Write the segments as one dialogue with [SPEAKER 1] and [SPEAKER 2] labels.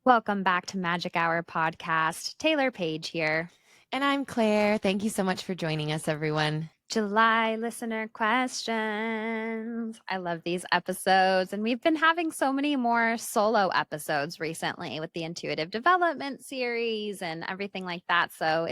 [SPEAKER 1] Welcome back to Magic Hour Podcast. Taylor Page here.
[SPEAKER 2] And I'm Claire. Thank you so much for joining us, everyone.
[SPEAKER 1] July listener questions. I love these episodes, and we've been having so many more solo episodes recently with the intuitive development series and everything like that. So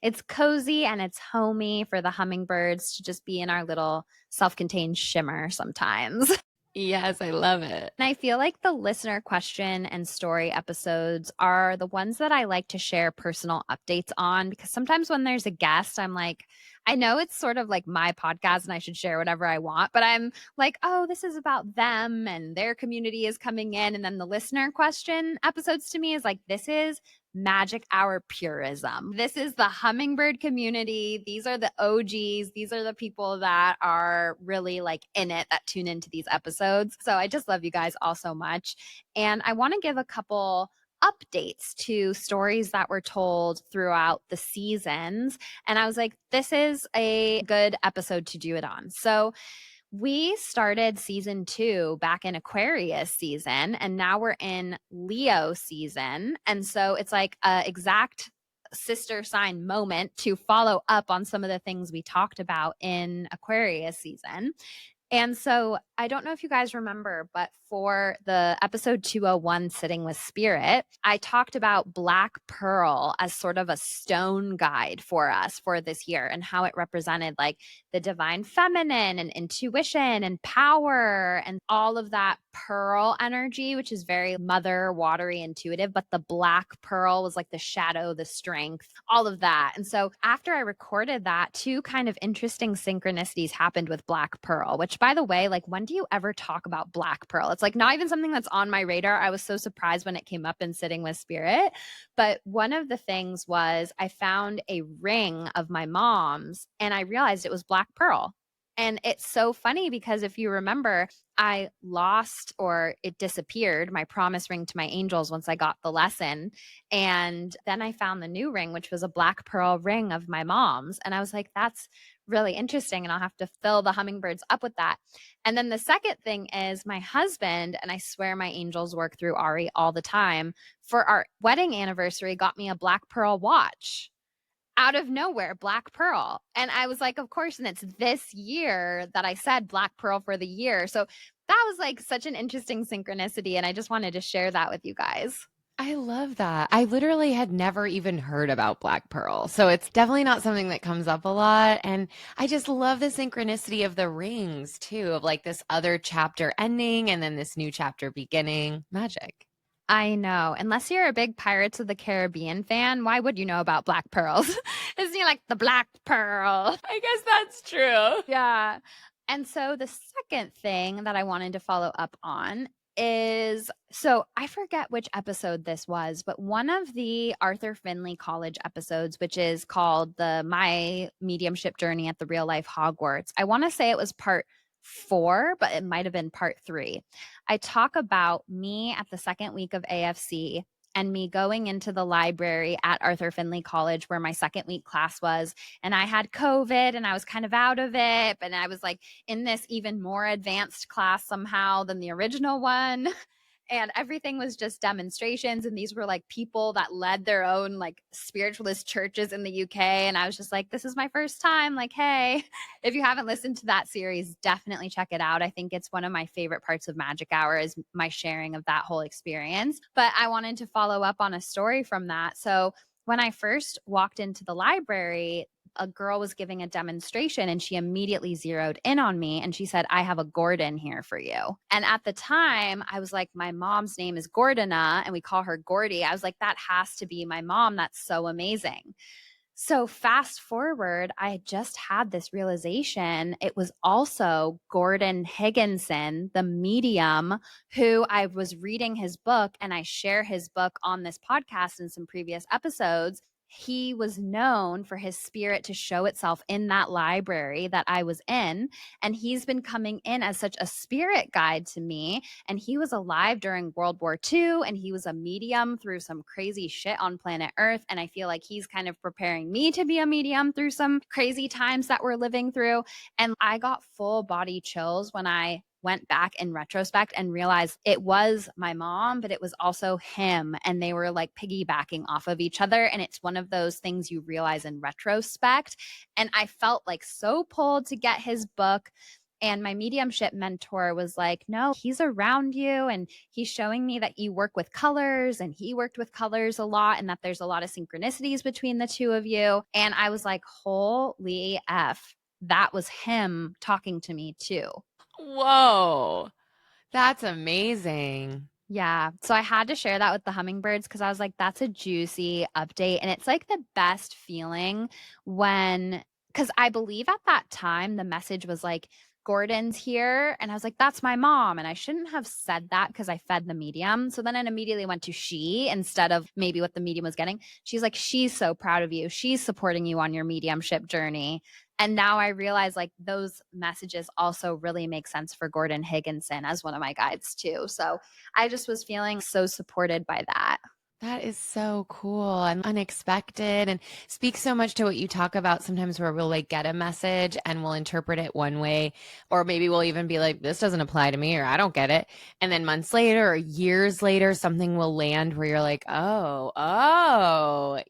[SPEAKER 1] it's cozy and it's homey for the hummingbirds to just be in our little self-contained shimmer sometimes.
[SPEAKER 2] Yes, I love it.
[SPEAKER 1] And I feel like the listener question and story episodes are the ones that I like to share personal updates on because sometimes when there's a guest, I'm like, I know it's sort of like my podcast and I should share whatever I want, but I'm like, oh, this is about them and their community is coming in. And then the listener question episodes to me is like, this is magic hour purism. This is the hummingbird community. These are the OGs. These are the people that are really like in it that tune into these episodes. So I just love you guys all so much. And I want to give a couple updates to stories that were told throughout the seasons. And I was like, this is a good episode to do it on. So we started season 2 back in Aquarius season, and now we're in Leo season. And so it's like a exact sister sign moment to follow up on some of the things we talked about in Aquarius season. And so I don't know if you guys remember, but for the episode 201, Sitting with Spirit, I talked about Black Pearl as sort of a stone guide for us for this year and how it represented like the divine feminine and intuition and power and all of that pearl energy, which is very mother, watery, intuitive. But the Black Pearl was like the shadow, the strength, all of that. And so after I recorded that, two kind of interesting synchronicities happened with Black Pearl, which by the way, like when do you ever talk about Black Pearl? It's like not even something that's on my radar. I was so surprised when it came up in Sitting with Spirit. But one of the things was I found a ring of my mom's and I realized it was Black Pearl. And it's so funny because if you remember, I lost or it disappeared my promise ring to my angels once I got the lesson. And then I found the new ring, which was a Black Pearl ring of my mom's. And I was like, that's really interesting. And I'll have to fill the hummingbirds up with that. And then the second thing is my husband, and I swear my angels work through Ari all the time, for our wedding anniversary, got me a Black Pearl watch out of nowhere, Black Pearl. And I was like, of course. And it's this year that I said Black Pearl for the year. So that was like such an interesting synchronicity. And I just wanted to share that with you guys.
[SPEAKER 2] I love that. I literally had never even heard about Black Pearl. So it's definitely not something that comes up a lot. And I just love the synchronicity of the rings, too, of like this other chapter ending and then this new chapter beginning. Magic.
[SPEAKER 1] I know. Unless you're a big Pirates of the Caribbean fan, why would you know about Black Pearls? Isn't he like the Black Pearl?
[SPEAKER 2] I guess that's true.
[SPEAKER 1] Yeah. And so the second thing that I wanted to follow up on is so I forget which episode this was, but one of the Arthur Finley College episodes, which is called the My Mediumship Journey at the Real Life Hogwarts. I want to say it was part 4, but it might have been part 3. I talk about me at the second week of AFC and me going into the library at Arthur Finley College where my second week class was, and I had COVID and I was kind of out of it, but I was like in this even more advanced class somehow than the original one. And everything was just demonstrations, and these were like people that led their own like spiritualist churches in the UK, and I was just like, this is my first time, like, hey, if you haven't listened to that series, definitely check it out. I think it's one of my favorite parts of Magic Hour is my sharing of that whole experience. But I wanted to follow up on a story from that. So when I first walked into the library, a girl was giving a demonstration and she immediately zeroed in on me and she said, I have a Gordon here for you. And at the time, I was like, my mom's name is Gordona and we call her Gordy. I was like, that has to be my mom. That's so amazing. So fast forward, I just had this realization. It was also Gordon Higginson, the medium, who I was reading his book, and I share his book on this podcast in some previous episodes. He was known for his spirit to show itself in that library that I was in. And he's been coming in as such a spirit guide to me. And he was alive during World War II, and he was a medium through some crazy shit on planet Earth. And I feel like he's kind of preparing me to be a medium through some crazy times that we're living through. And I got full body chills when I went back in retrospect and realized it was my mom, but it was also him. And they were like piggybacking off of each other. And it's one of those things you realize in retrospect. And I felt like so pulled to get his book. And my mediumship mentor was like, no, he's around you and he's showing me that you work with colors and he worked with colors a lot and that there's a lot of synchronicities between the two of you. And I was like, holy F, that was him talking to me too.
[SPEAKER 2] Whoa, that's amazing.
[SPEAKER 1] Yeah. So I had to share that with the hummingbirds because I was like, that's a juicy update. And it's like the best feeling when, because I believe at that time the message was like, Gordon's here. And I was like, that's my mom. And I shouldn't have said that because I fed the medium. So then it immediately went to she instead of maybe what the medium was getting. She's like, she's so proud of you. She's supporting you on your mediumship journey. And now I realize like those messages also really make sense for Gordon Higginson as one of my guides too. So I just was feeling so supported by that.
[SPEAKER 2] That is so cool and unexpected and speaks so much to what you talk about sometimes where we'll like get a message and we'll interpret it one way, or maybe we'll even be like, this doesn't apply to me or I don't get it. And then months later or years later, something will land where you're like, So I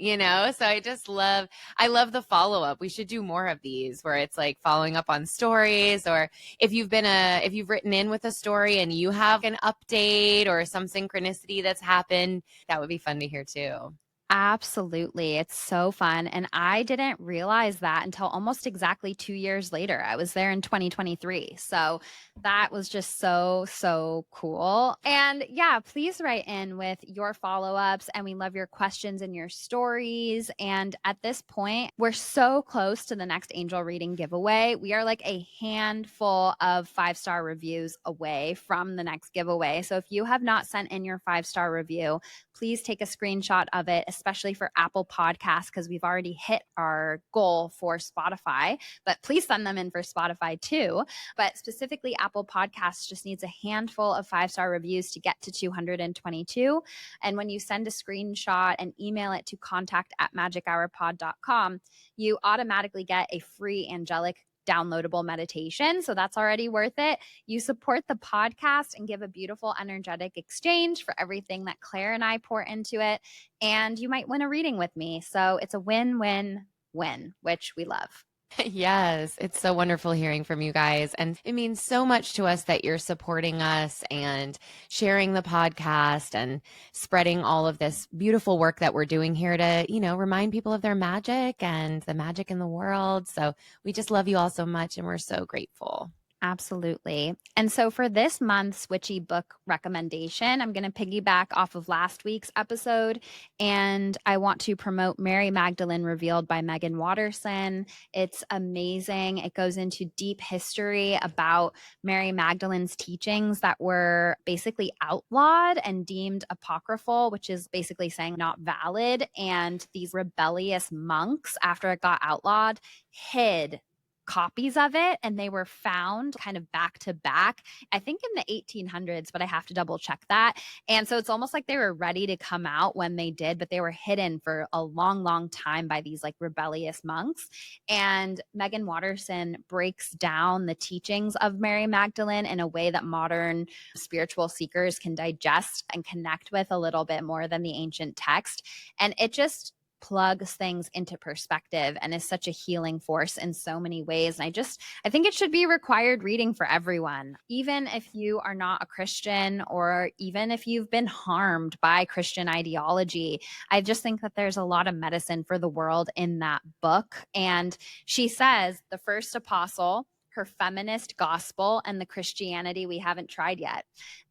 [SPEAKER 2] love the follow up. We should do more of these where it's like following up on stories, or if you've written in with a story and you have an update or some synchronicity that's happened, that would be fun to hear too.
[SPEAKER 1] Absolutely. It's so fun. And I didn't realize that until almost exactly 2 years later. I was there in 2023. So that was just so, so cool. And yeah, please write in with your follow ups. And we love your questions and your stories. And at this point, we're so close to the next angel reading giveaway. We are like a handful of 5-star reviews away from the next giveaway. So if you have not sent in your 5-star review, please take a screenshot of it, especially for Apple Podcasts, because we've already hit our goal for Spotify. But please send them in for Spotify too. But specifically, Apple Podcasts just needs a handful of 5-star reviews to get to 222. And when you send a screenshot and email it to contact@magichourpod.com, you automatically get a free angelic downloadable meditation. So that's already worth it. You support the podcast and give a beautiful, energetic exchange for everything that Claire and I pour into it. And you might win a reading with me. So it's a win, win, win, which we love.
[SPEAKER 2] Yes, it's so wonderful hearing from you guys. And it means so much to us that you're supporting us and sharing the podcast and spreading all of this beautiful work that we're doing here to, remind people of their magic and the magic in the world. So we just love you all so much and we're so grateful.
[SPEAKER 1] Absolutely. And so for this month's witchy book recommendation, I'm going to piggyback off of last week's episode. And I want to promote Mary Magdalene Revealed by Megan Watterson. It's amazing. It goes into deep history about Mary Magdalene's teachings that were basically outlawed and deemed apocryphal, which is basically saying not valid. And these rebellious monks, after it got outlawed, hid copies of it, and they were found kind of back to back, I think in the 1800s, but I have to double check that. And so it's almost like they were ready to come out when they did, but they were hidden for a long, long time by these like rebellious monks. And Megan Watterson breaks down the teachings of Mary Magdalene in a way that modern spiritual seekers can digest and connect with a little bit more than the ancient text. And it just plugs things into perspective and is such a healing force in so many ways. And I think it should be required reading for everyone, even if you are not a Christian or even if you've been harmed by Christian ideology. I just think that there's a lot of medicine for the world in that book. And she says the first apostle, her feminist gospel, and the Christianity we haven't tried yet.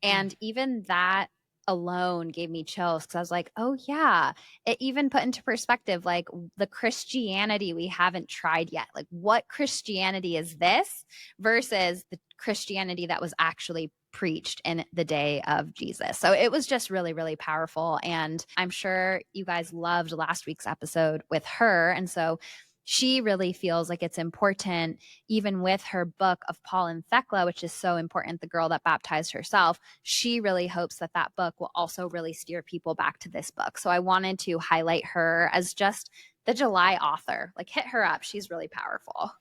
[SPEAKER 1] And even that alone gave me chills because I was like, oh yeah, it even put into perspective like the Christianity we haven't tried yet. Like, what Christianity is this versus the Christianity that was actually preached in the day of Jesus? So it was just really, really powerful. And I'm sure you guys loved last week's episode with her. And so she really feels like it's important, even with her book of Paul and Thecla, which is so important, the girl that baptized herself. She really hopes that that book will also really steer people back to this book. So I wanted to highlight her as just the July author. Like, hit her up. She's really powerful.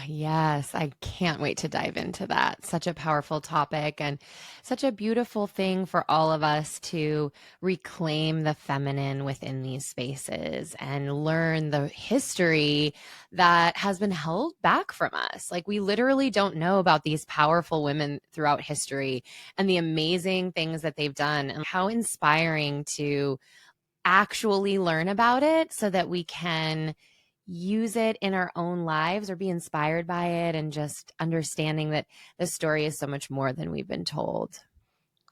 [SPEAKER 2] Yes, I can't wait to dive into that. Such a powerful topic and such a beautiful thing for all of us to reclaim the feminine within these spaces and learn the history that has been held back from us. Like, we literally don't know about these powerful women throughout history and the amazing things that they've done, and how inspiring to actually learn about it so that we can use it in our own lives or be inspired by it, and just understanding that the story is so much more than we've been told.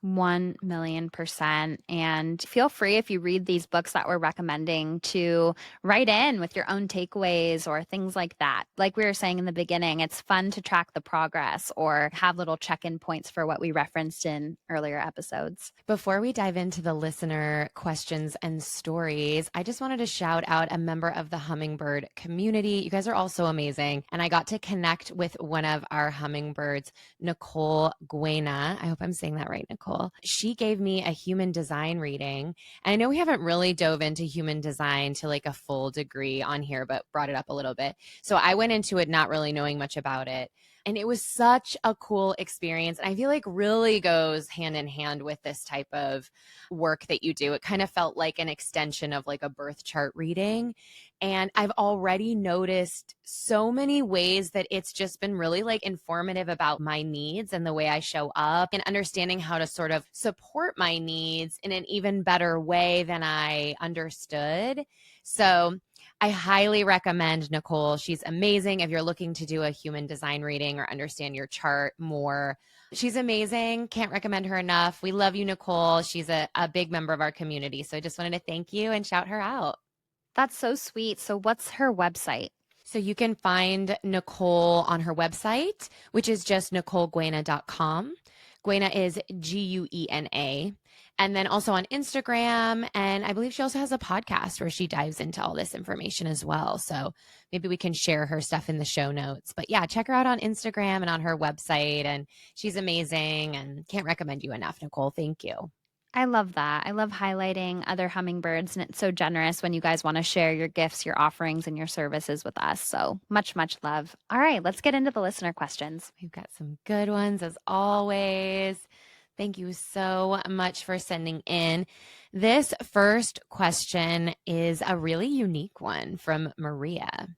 [SPEAKER 1] 1,000,000%. And feel free, if you read these books that we're recommending, to write in with your own takeaways or things like that. Like we were saying in the beginning, it's fun to track the progress or have little check in points for what we referenced in earlier episodes.
[SPEAKER 2] Before we dive into the listener questions and stories, I just wanted to shout out a member of the Hummingbird community. You guys are all so amazing. And I got to connect with one of our hummingbirds, Nicole Guena. I hope I'm saying that right, Nicole. She gave me a human design reading. And I know we haven't really dove into human design to like a full degree on here, but brought it up a little bit. So I went into it not really knowing much about it. And it was such a cool experience. And I feel like really goes hand in hand with this type of work that you do. It kind of felt like an extension of like a birth chart reading. And I've already noticed so many ways that it's just been really like informative about my needs and the way I show up, and understanding how to sort of support my needs in an even better way than I understood. So I highly recommend Nicole. She's amazing if you're looking to do a human design reading or understand your chart more. She's amazing. Can't recommend her enough. We love you, Nicole. She's a big member of our community. So I just wanted to thank you and shout her out.
[SPEAKER 1] That's so sweet. So, what's her website?
[SPEAKER 2] So you can find Nicole on her website, which is just NicoleGuena.com. Guena is Guena. And then also on Instagram. And I believe she also has a podcast where she dives into all this information as well. So maybe we can share her stuff in the show notes. But yeah, check her out on Instagram and on her website. And she's amazing, and can't recommend you enough, Nicole. Thank you.
[SPEAKER 1] I love that. I love highlighting other hummingbirds, and it's so generous when you guys want to share your gifts, your offerings, and your services with us. So much, much love. All right, let's get into the listener questions.
[SPEAKER 2] We've got some good ones as always. Thank you so much for sending in. This first question is a really unique one from Maria.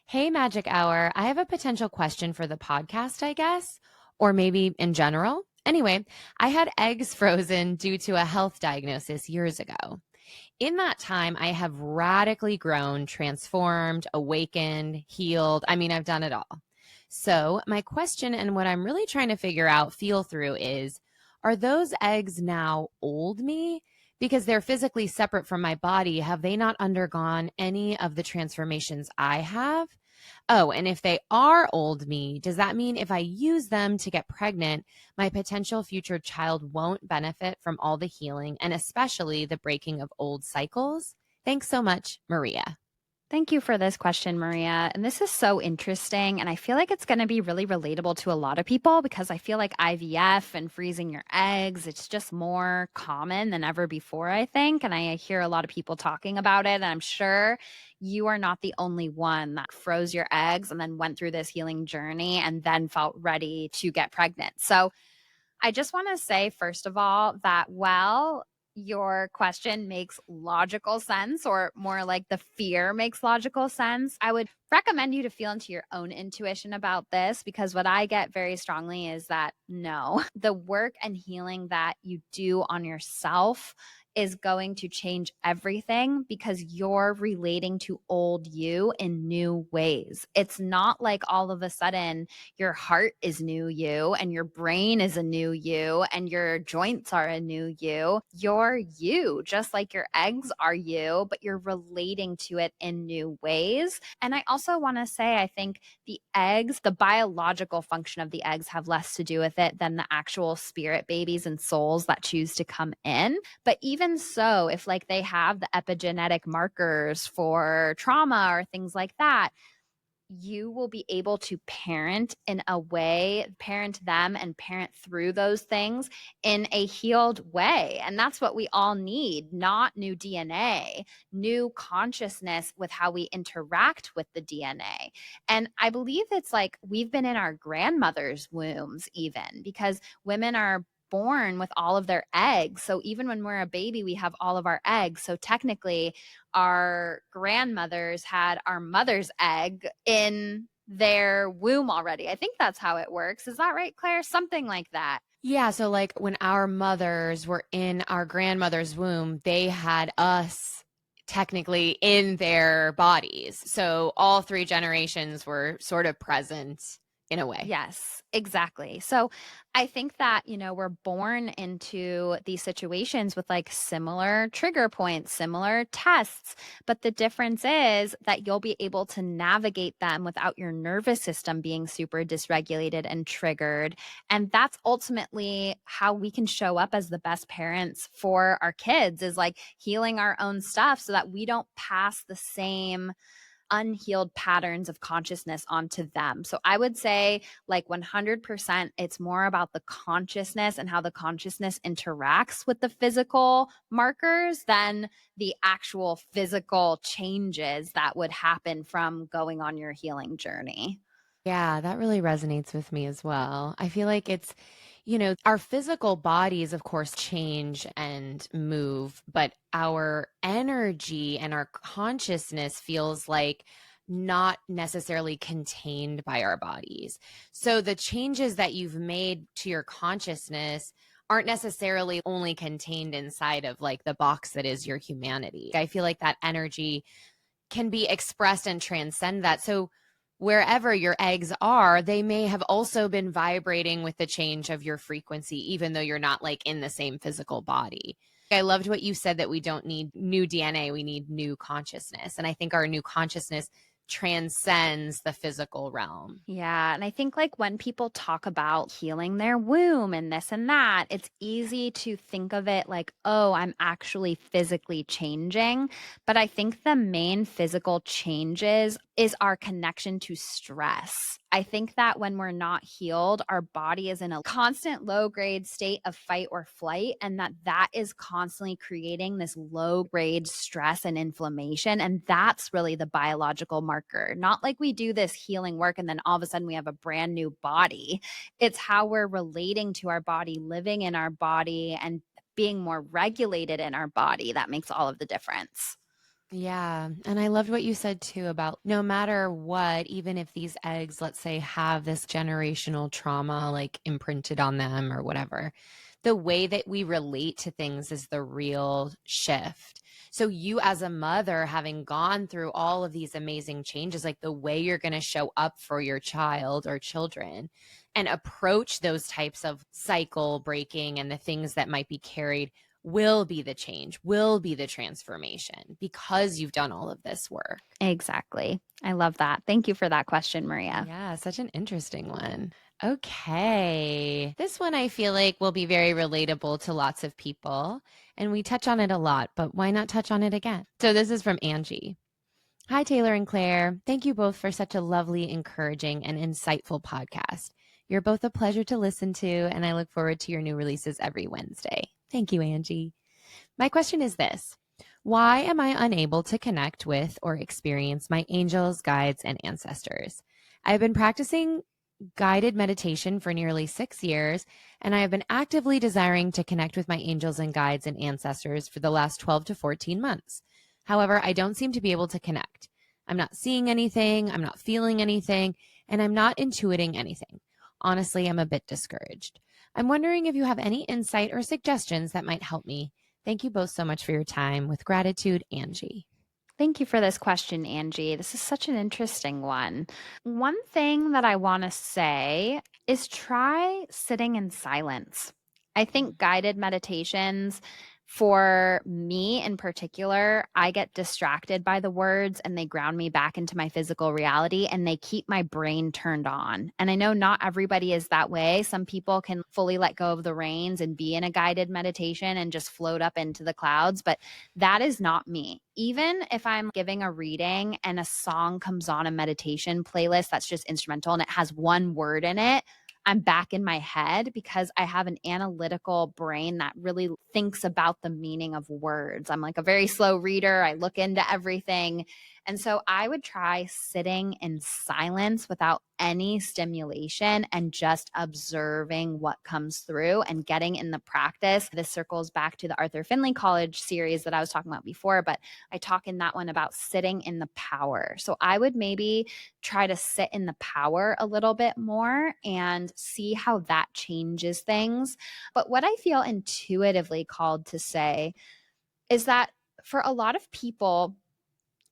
[SPEAKER 2] Hey, Magic Hour. I have a potential question for the podcast, I guess, or maybe in general. Anyway, I had eggs frozen due to a health diagnosis years ago. In that time, I have radically grown, transformed, awakened, healed. I mean, I've done it all. So, my question, and what I'm really trying to figure out, feel through, is, are those eggs now old me? Because they're physically separate from my body. Have they not undergone any of the transformations I have? Oh, and if they are old me, does that mean if I use them to get pregnant, my potential future child won't benefit from all the healing and especially the breaking of old cycles? Thanks so much, Maria.
[SPEAKER 1] Thank you for this question, Maria. And this is so interesting. And I feel like it's going to be really relatable to a lot of people, because I feel like IVF and freezing your eggs, it's just more common than ever before, I think. And I hear a lot of people talking about it. And I'm sure you are not the only one that froze your eggs and then went through this healing journey and then felt ready to get pregnant. So I just want to say, first of all, that while your question makes logical sense, or more like the fear makes logical sense, I would recommend you to feel into your own intuition about this, because what I get very strongly is that no, the work and healing that you do on yourself is going to change everything, because you're relating to old you in new ways. It's not like all of a sudden your heart is new you and your brain is a new you and your joints are a new you. You're you, just like your eggs are you, but you're relating to it in new ways. And I also want to say, I think the eggs, the biological function of the eggs, have less to do with it than the actual spirit babies and souls that choose to come in. But even so, if like they have the epigenetic markers for trauma or things like that, you will be able to parent in a way, parent them and parent through those things in a healed way. And that's what we all need, not new DNA, new consciousness with how we interact with the DNA. And I believe it's like we've been in our grandmother's wombs, even because women are born with all of their eggs. So even when we're a baby, we have all of our eggs. So technically, our grandmothers had our mother's egg in their womb already. I think that's how it works. Is that right, Claire? Something like that.
[SPEAKER 2] Yeah, so like when our mothers were in our grandmother's womb, they had us technically in their bodies. So all three generations were sort of present in a way.
[SPEAKER 1] Yes, exactly. So I think that, we're born into these situations with like similar trigger points, similar tests. But the difference is that you'll be able to navigate them without your nervous system being super dysregulated and triggered. And that's ultimately how we can show up as the best parents for our kids, is like healing our own stuff so that we don't pass the same unhealed patterns of consciousness onto them. So I would say, like 100%, it's more about the consciousness and how the consciousness interacts with the physical markers than the actual physical changes that would happen from going on your healing journey.
[SPEAKER 2] Yeah, that really resonates with me as well. I feel like our physical bodies, of course, change and move, but our energy and our consciousness feels like not necessarily contained by our bodies. So the changes that you've made to your consciousness aren't necessarily only contained inside of like the box that is your humanity. I feel like that energy can be expressed and transcend that. So wherever your eggs are, they may have also been vibrating with the change of your frequency, even though you're not like in the same physical body. I loved what you said, that we don't need new DNA, we need new consciousness. And I think our new consciousness transcends the physical realm.
[SPEAKER 1] Yeah. And I think like when people talk about healing their womb and this and that, it's easy to think of it like, oh, I'm actually physically changing. But I think the main physical changes is our connection to stress. I think that when we're not healed, our body is in a constant low grade state of fight or flight, and that is constantly creating this low grade stress and inflammation. And that's really the biological marker. Not like we do this healing work and then all of a sudden we have a brand new body. It's how we're relating to our body, living in our body, and being more regulated in our body that makes all of the difference.
[SPEAKER 2] Yeah. And I loved what you said too about no matter what, even if these eggs, let's say, have this generational trauma like imprinted on them or whatever, the way that we relate to things is the real shift. So, you as a mother, having gone through all of these amazing changes, like the way you're going to show up for your child or children and approach those types of cycle breaking and the things that might be carried will be the change, will be the transformation because you've done all of this work.
[SPEAKER 1] Exactly. I love that. Thank you for that question, Maria.
[SPEAKER 2] Yeah, such an interesting one. Okay. This one I feel like will be very relatable to lots of people. And we touch on it a lot, but why not touch on it again? So this is from Angie. Hi, Taylor and Claire. Thank you both for such a lovely, encouraging, and insightful podcast. You're both a pleasure to listen to, and I look forward to your new releases every Wednesday. Thank you, Angie. My question is this: why am I unable to connect with or experience my angels, guides, and ancestors? I've been practicing guided meditation for nearly 6 years, and I have been actively desiring to connect with my angels and guides and ancestors for the last 12 to 14 months. However, I don't seem to be able to connect. I'm not seeing anything, I'm not feeling anything, and I'm not intuiting anything. Honestly, I'm a bit discouraged. I'm wondering if you have any insight or suggestions that might help me. Thank you both so much for your time. With gratitude, Angie.
[SPEAKER 1] Thank you for this question, Angie. This is such an interesting one. One thing that I want to say is try sitting in silence. I think guided meditations For me in particular, I get distracted by the words and they ground me back into my physical reality and they keep my brain turned on. And I know not everybody is that way. Some people can fully let go of the reins and be in a guided meditation and just float up into the clouds, but that is not me. Even if I'm giving a reading and a song comes on a meditation playlist that's just instrumental and it has one word in it, I'm back in my head because I have an analytical brain that really thinks about the meaning of words. I'm like a very slow reader. I look into everything. And so I would try sitting in silence without any stimulation and just observing what comes through and getting in the practice. This circles back to the Arthur Findlay College series that I was talking about before, but I talk in that one about sitting in the power. So I would maybe try to sit in the power a little bit more and see how that changes things. But what I feel intuitively called to say is that for a lot of people,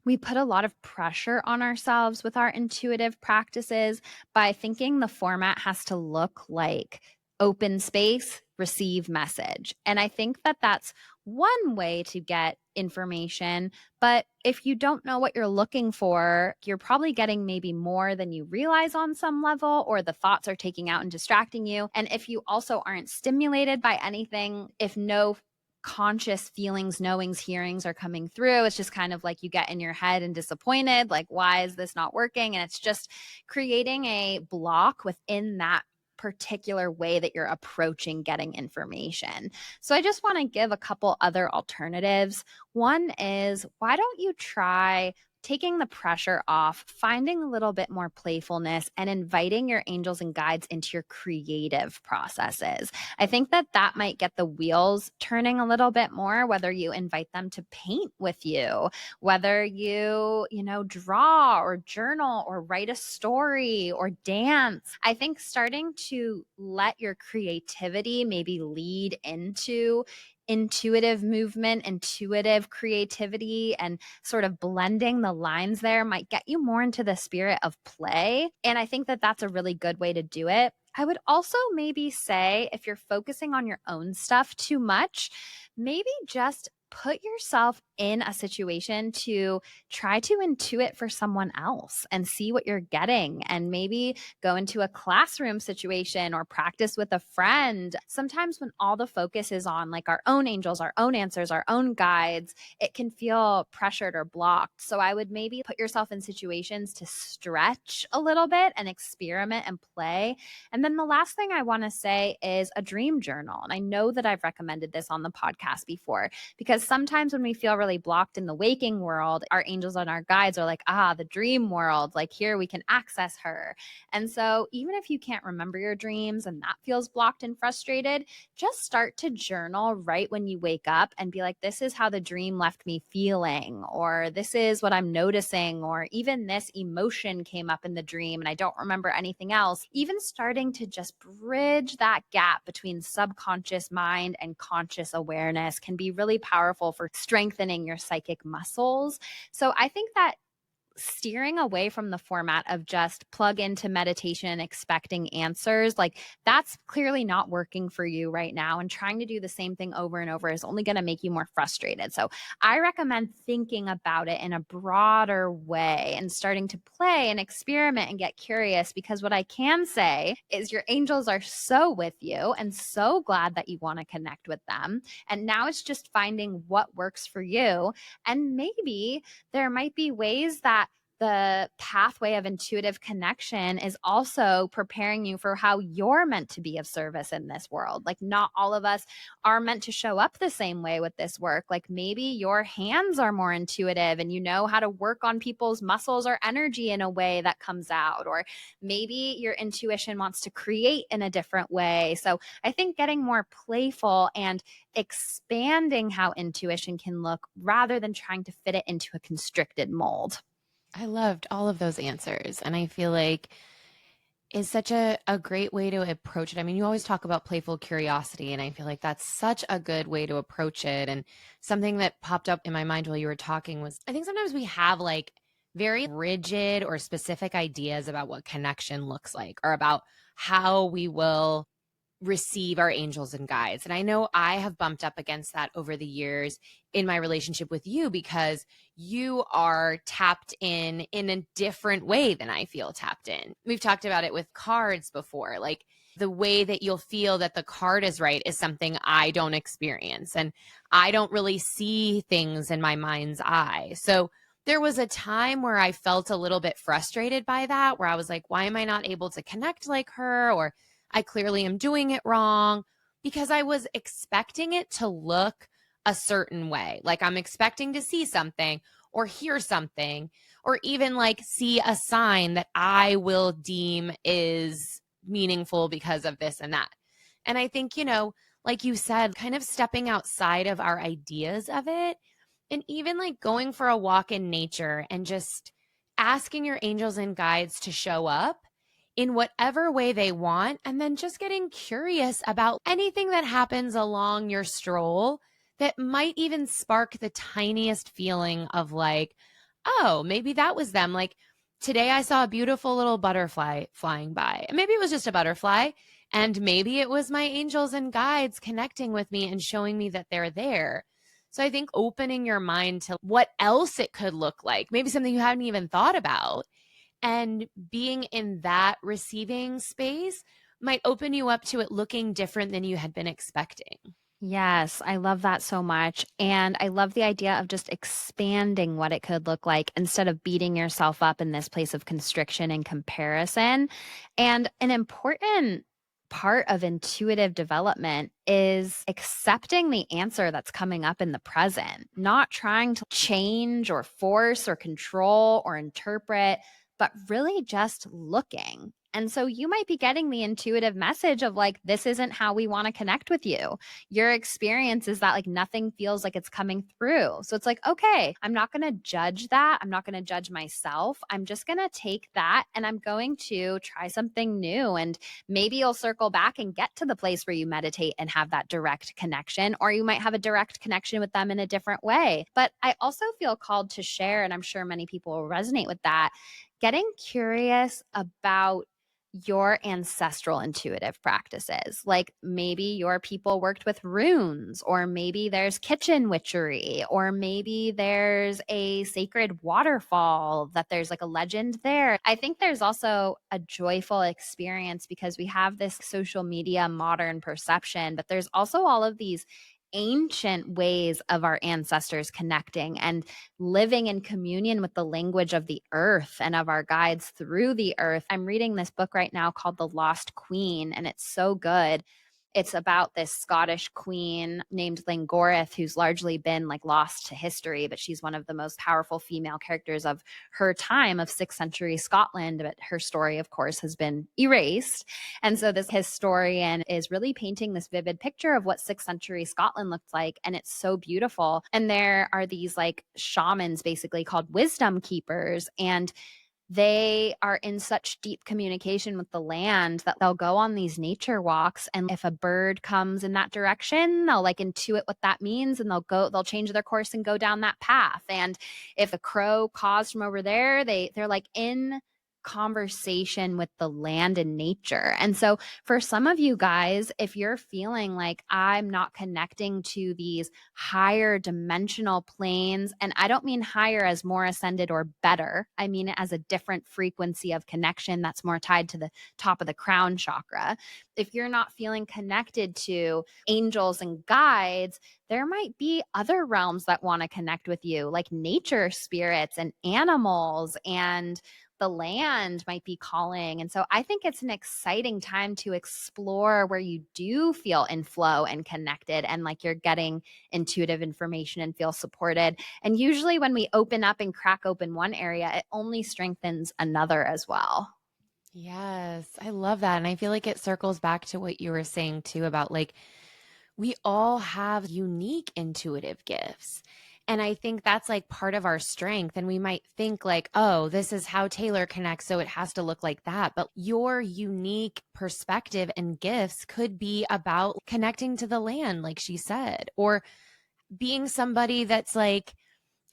[SPEAKER 1] we put a lot of pressure on ourselves with our intuitive practices by thinking the format has to look like open space, receive message. And I think that that's one way to get information. But if you don't know what you're looking for, you're probably getting maybe more than you realize on some level, or the thoughts are taking out and distracting you. And if you also aren't stimulated by anything, if no conscious feelings, knowings, hearings are coming through, it's just kind of like you get in your head and disappointed, like, why is this not working? And it's just creating a block within that particular way that you're approaching getting information. So I just want to give a couple other alternatives. One is, why don't you try taking the pressure off, finding a little bit more playfulness, and inviting your angels and guides into your creative processes? I think that that might get the wheels turning a little bit more, whether you invite them to paint with you, whether you draw or journal or write a story or dance. I think starting to let your creativity maybe lead into intuitive movement, intuitive creativity, and sort of blending the lines there might get you more into the spirit of play. And I think that that's a really good way to do it. I would also maybe say, if you're focusing on your own stuff too much, maybe just put yourself in a situation to try to intuit for someone else and see what you're getting, and maybe go into a classroom situation or practice with a friend. Sometimes when all the focus is on like our own angels, our own answers, our own guides, it can feel pressured or blocked. So I would maybe put yourself in situations to stretch a little bit and experiment and play. And then the last thing I want to say is a dream journal. And I know that I've recommended this on the podcast before, because sometimes when we feel really blocked in the waking world, our angels and our guides are like, the dream world, like here we can access her. And so even if you can't remember your dreams and that feels blocked and frustrated, just start to journal right when you wake up and be like, this is how the dream left me feeling, or this is what I'm noticing, or even this emotion came up in the dream and I don't remember anything else. Even starting to just bridge that gap between subconscious mind and conscious awareness can be really powerful for strengthening your psychic muscles. So I think that steering away from the format of just plug into meditation expecting answers, like that's clearly not working for you right now, and trying to do the same thing over and over is only going to make you more frustrated. So I recommend thinking about it in a broader way and starting to play and experiment and get curious, because what I can say is your angels are so with you and so glad that you want to connect with them. And now it's just finding what works for you. And maybe there might be ways that the pathway of intuitive connection is also preparing you for how you're meant to be of service in this world. Like, not all of us are meant to show up the same way with this work. Like, maybe your hands are more intuitive and you know how to work on people's muscles or energy in a way that comes out, or maybe your intuition wants to create in a different way. So I think getting more playful and expanding how intuition can look rather than trying to fit it into a constricted mold.
[SPEAKER 2] I loved all of those answers. And I feel like is such a great way to approach it. I mean, you always talk about playful curiosity, and I feel like that's such a good way to approach it. And something that popped up in my mind while you were talking was, I think sometimes we have like very rigid or specific ideas about what connection looks like, or about how we will receive our angels and guides. And I know I have bumped up against that over the years in my relationship with you, because you are tapped in a different way than I feel tapped in. We've talked about it with cards before. Like, the way that you'll feel that the card is right is something I don't experience. And I don't really see things in my mind's eye. So there was a time where I felt a little bit frustrated by that, where I was like, why am I not able to connect like her? Or I clearly am doing it wrong, because I was expecting it to look a certain way. Like, I'm expecting to see something or hear something, or even like see a sign that I will deem is meaningful because of this and that. And I think, like you said, kind of stepping outside of our ideas of it, and even like going for a walk in nature and just asking your angels and guides to show up in whatever way they want, and then just getting curious about anything that happens along your stroll that might even spark the tiniest feeling of like, oh, maybe that was them. Like, today I saw a beautiful little butterfly flying by. And maybe it was just a butterfly, and maybe it was my angels and guides connecting with me and showing me that they're there. So I think opening your mind to what else it could look like, maybe something you hadn't even thought about, and being in that receiving space might open you up to it looking different than you had been expecting.
[SPEAKER 1] Yes, I love that so much. And I love the idea of just expanding what it could look like instead of beating yourself up in this place of constriction and comparison. And an important part of intuitive development is accepting the answer that's coming up in the present, not trying to change or force or control or interpret, but really just looking. And so you might be getting the intuitive message of like, this isn't how we want to connect with you. Your experience is that like nothing feels like it's coming through. So it's like, okay, I'm not going to judge that. I'm not going to judge myself. I'm just going to take that and I'm going to try something new. And maybe you'll circle back and get to the place where you meditate and have that direct connection, or you might have a direct connection with them in a different way. But I also feel called to share, and I'm sure many people will resonate with that, getting curious about your ancestral intuitive practices. Like maybe your people worked with runes, or maybe there's kitchen witchery, or maybe there's a sacred waterfall that there's like a legend there. I think there's also a joyful experience because we have this social media modern perception, but there's also all of these ancient ways of our ancestors connecting and living in communion with the language of the earth and of our guides through the earth. I'm reading this book right now called The Lost Queen, and it's so good. It's about this Scottish queen named Langorith, who's largely been like lost to history, but she's one of the most powerful female characters of her time of 6th century Scotland. But her story, of course, has been erased. And so this historian is really painting this vivid picture of what 6th century Scotland looked like. And it's so beautiful. And there are these like shamans basically called wisdom keepers. And they are in such deep communication with the land that they'll go on these nature walks, and if a bird comes in that direction, they'll like intuit what that means, and they'll change their course and go down that path. And if a crow caws from over there, they're like in conversation with the land and nature. And so for some of you guys, if you're feeling like I'm not connecting to these higher dimensional planes, and I don't mean higher as more ascended or better, I mean it as a different frequency of connection that's more tied to the top of the crown chakra. If you're not feeling connected to angels and guides, there might be other realms that want to connect with you, like nature spirits and animals, and the land might be calling. And so I think it's an exciting time to explore where you do feel in flow and connected and like you're getting intuitive information and feel supported. And usually when we open up and crack open one area, it only strengthens another as well.
[SPEAKER 2] Yes, I love that. And I feel like it circles back to what you were saying too about like, we all have unique intuitive gifts. And I think that's like part of our strength. And we might think like, oh, this is how Taylor connects, so it has to look like that. But your unique perspective and gifts could be about connecting to the land, like she said, or being somebody that's like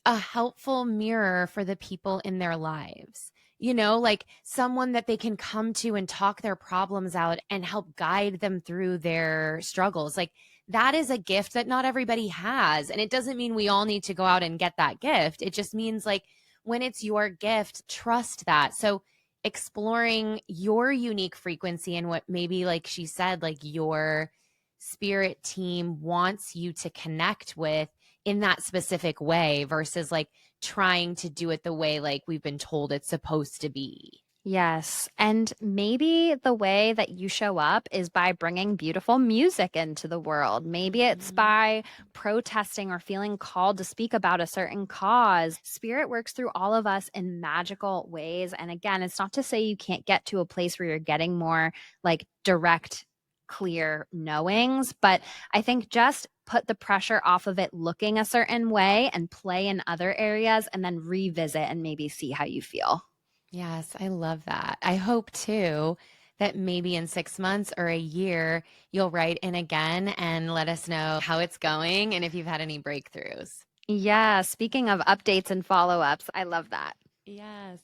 [SPEAKER 2] a helpful mirror for the people in their lives. like someone that they can come to and talk their problems out and help guide them through their struggles. Like that is a gift that not everybody has. And it doesn't mean we all need to go out and get that gift. It just means like when it's your gift, trust that. So exploring your unique frequency and what maybe, like she said, like your spirit team wants you to connect with in that specific way versus like trying to do it the way like we've been told it's supposed to be.
[SPEAKER 1] Yes. And maybe the way that you show up is by bringing beautiful music into the world. Maybe it's
[SPEAKER 2] Mm-hmm.
[SPEAKER 1] by protesting or feeling called to speak about a certain cause. Spirit works through all of us in magical ways. And again, it's not to say you can't get to a place where you're getting more like direct, clear knowings, but I think just put the pressure off of it looking a certain way and play in other areas and then revisit and maybe see how you feel.
[SPEAKER 2] Yes, I love that. I hope too that maybe in 6 months or a year, you'll write in again and let us know how it's going and if you've had any breakthroughs.
[SPEAKER 1] Yeah, speaking of updates and follow-ups, I love that.
[SPEAKER 2] Yes.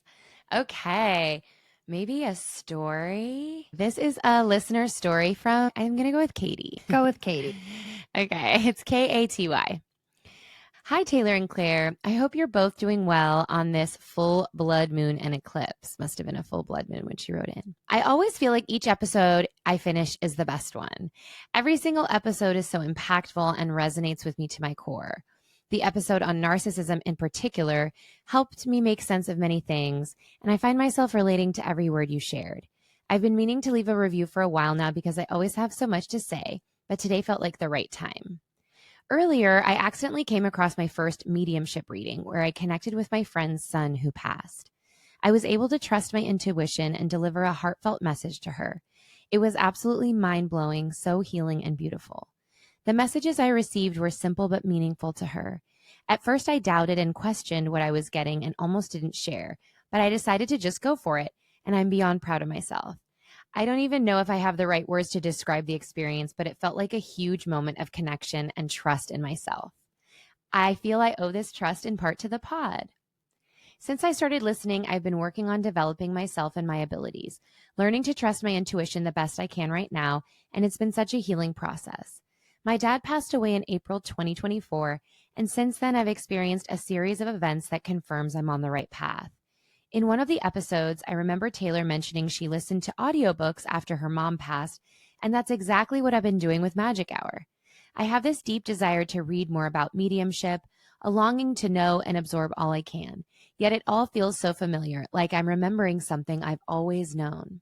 [SPEAKER 2] Okay. Maybe a story. This is a listener story from, I'm going to go with Katie.
[SPEAKER 1] Go with Katie.
[SPEAKER 2] Okay. It's Katy. Hi, Taylor and Claire. I hope you're both doing well on this full blood moon and eclipse. Must have been a full blood moon when she wrote in. I always feel like each episode I finish is the best one. Every single episode is so impactful and resonates with me to my core. The episode on narcissism in particular helped me make sense of many things, and I find myself relating to every word you shared. I've been meaning to leave a review for a while now because I always have so much to say, but today felt like the right time. Earlier, I accidentally came across my first mediumship reading where I connected with my friend's son who passed. I was able to trust my intuition and deliver a heartfelt message to her. It was absolutely mind-blowing, so healing and beautiful. The messages I received were simple but meaningful to her. At first, I doubted and questioned what I was getting and almost didn't share, but I decided to just go for it, and I'm beyond proud of myself. I don't even know if I have the right words to describe the experience, but it felt like a huge moment of connection and trust in myself. I feel I owe this trust in part to the pod. Since I started listening, I've been working on developing myself and my abilities, learning to trust my intuition the best I can right now, and it's been such a healing process. My dad passed away in April 2024, and since then I've experienced a series of events that confirms I'm on the right path. In one of the episodes, I remember Taylor mentioning she listened to audiobooks after her mom passed, and that's exactly what I've been doing with Magic Hour. I have this deep desire to read more about mediumship, a longing to know and absorb all I can, yet it all feels so familiar, like I'm remembering something I've always known.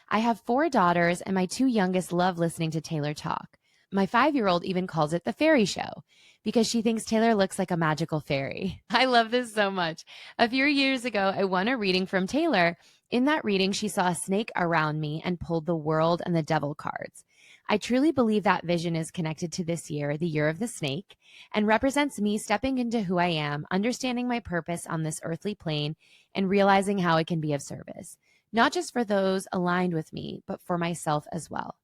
[SPEAKER 2] I have 4 daughters, and my 2 youngest love listening to Taylor talk. My 5-year-old even calls it the fairy show because she thinks Taylor looks like a magical fairy. I love this so much. A few years ago, I won a reading from Taylor. In that reading, she saw a snake around me and pulled the world and the devil cards. I truly believe that vision is connected to this year, the year of the snake, and represents me stepping into who I am, understanding my purpose on this earthly plane, and realizing how it can be of service, not just for those aligned with me, but for myself as well.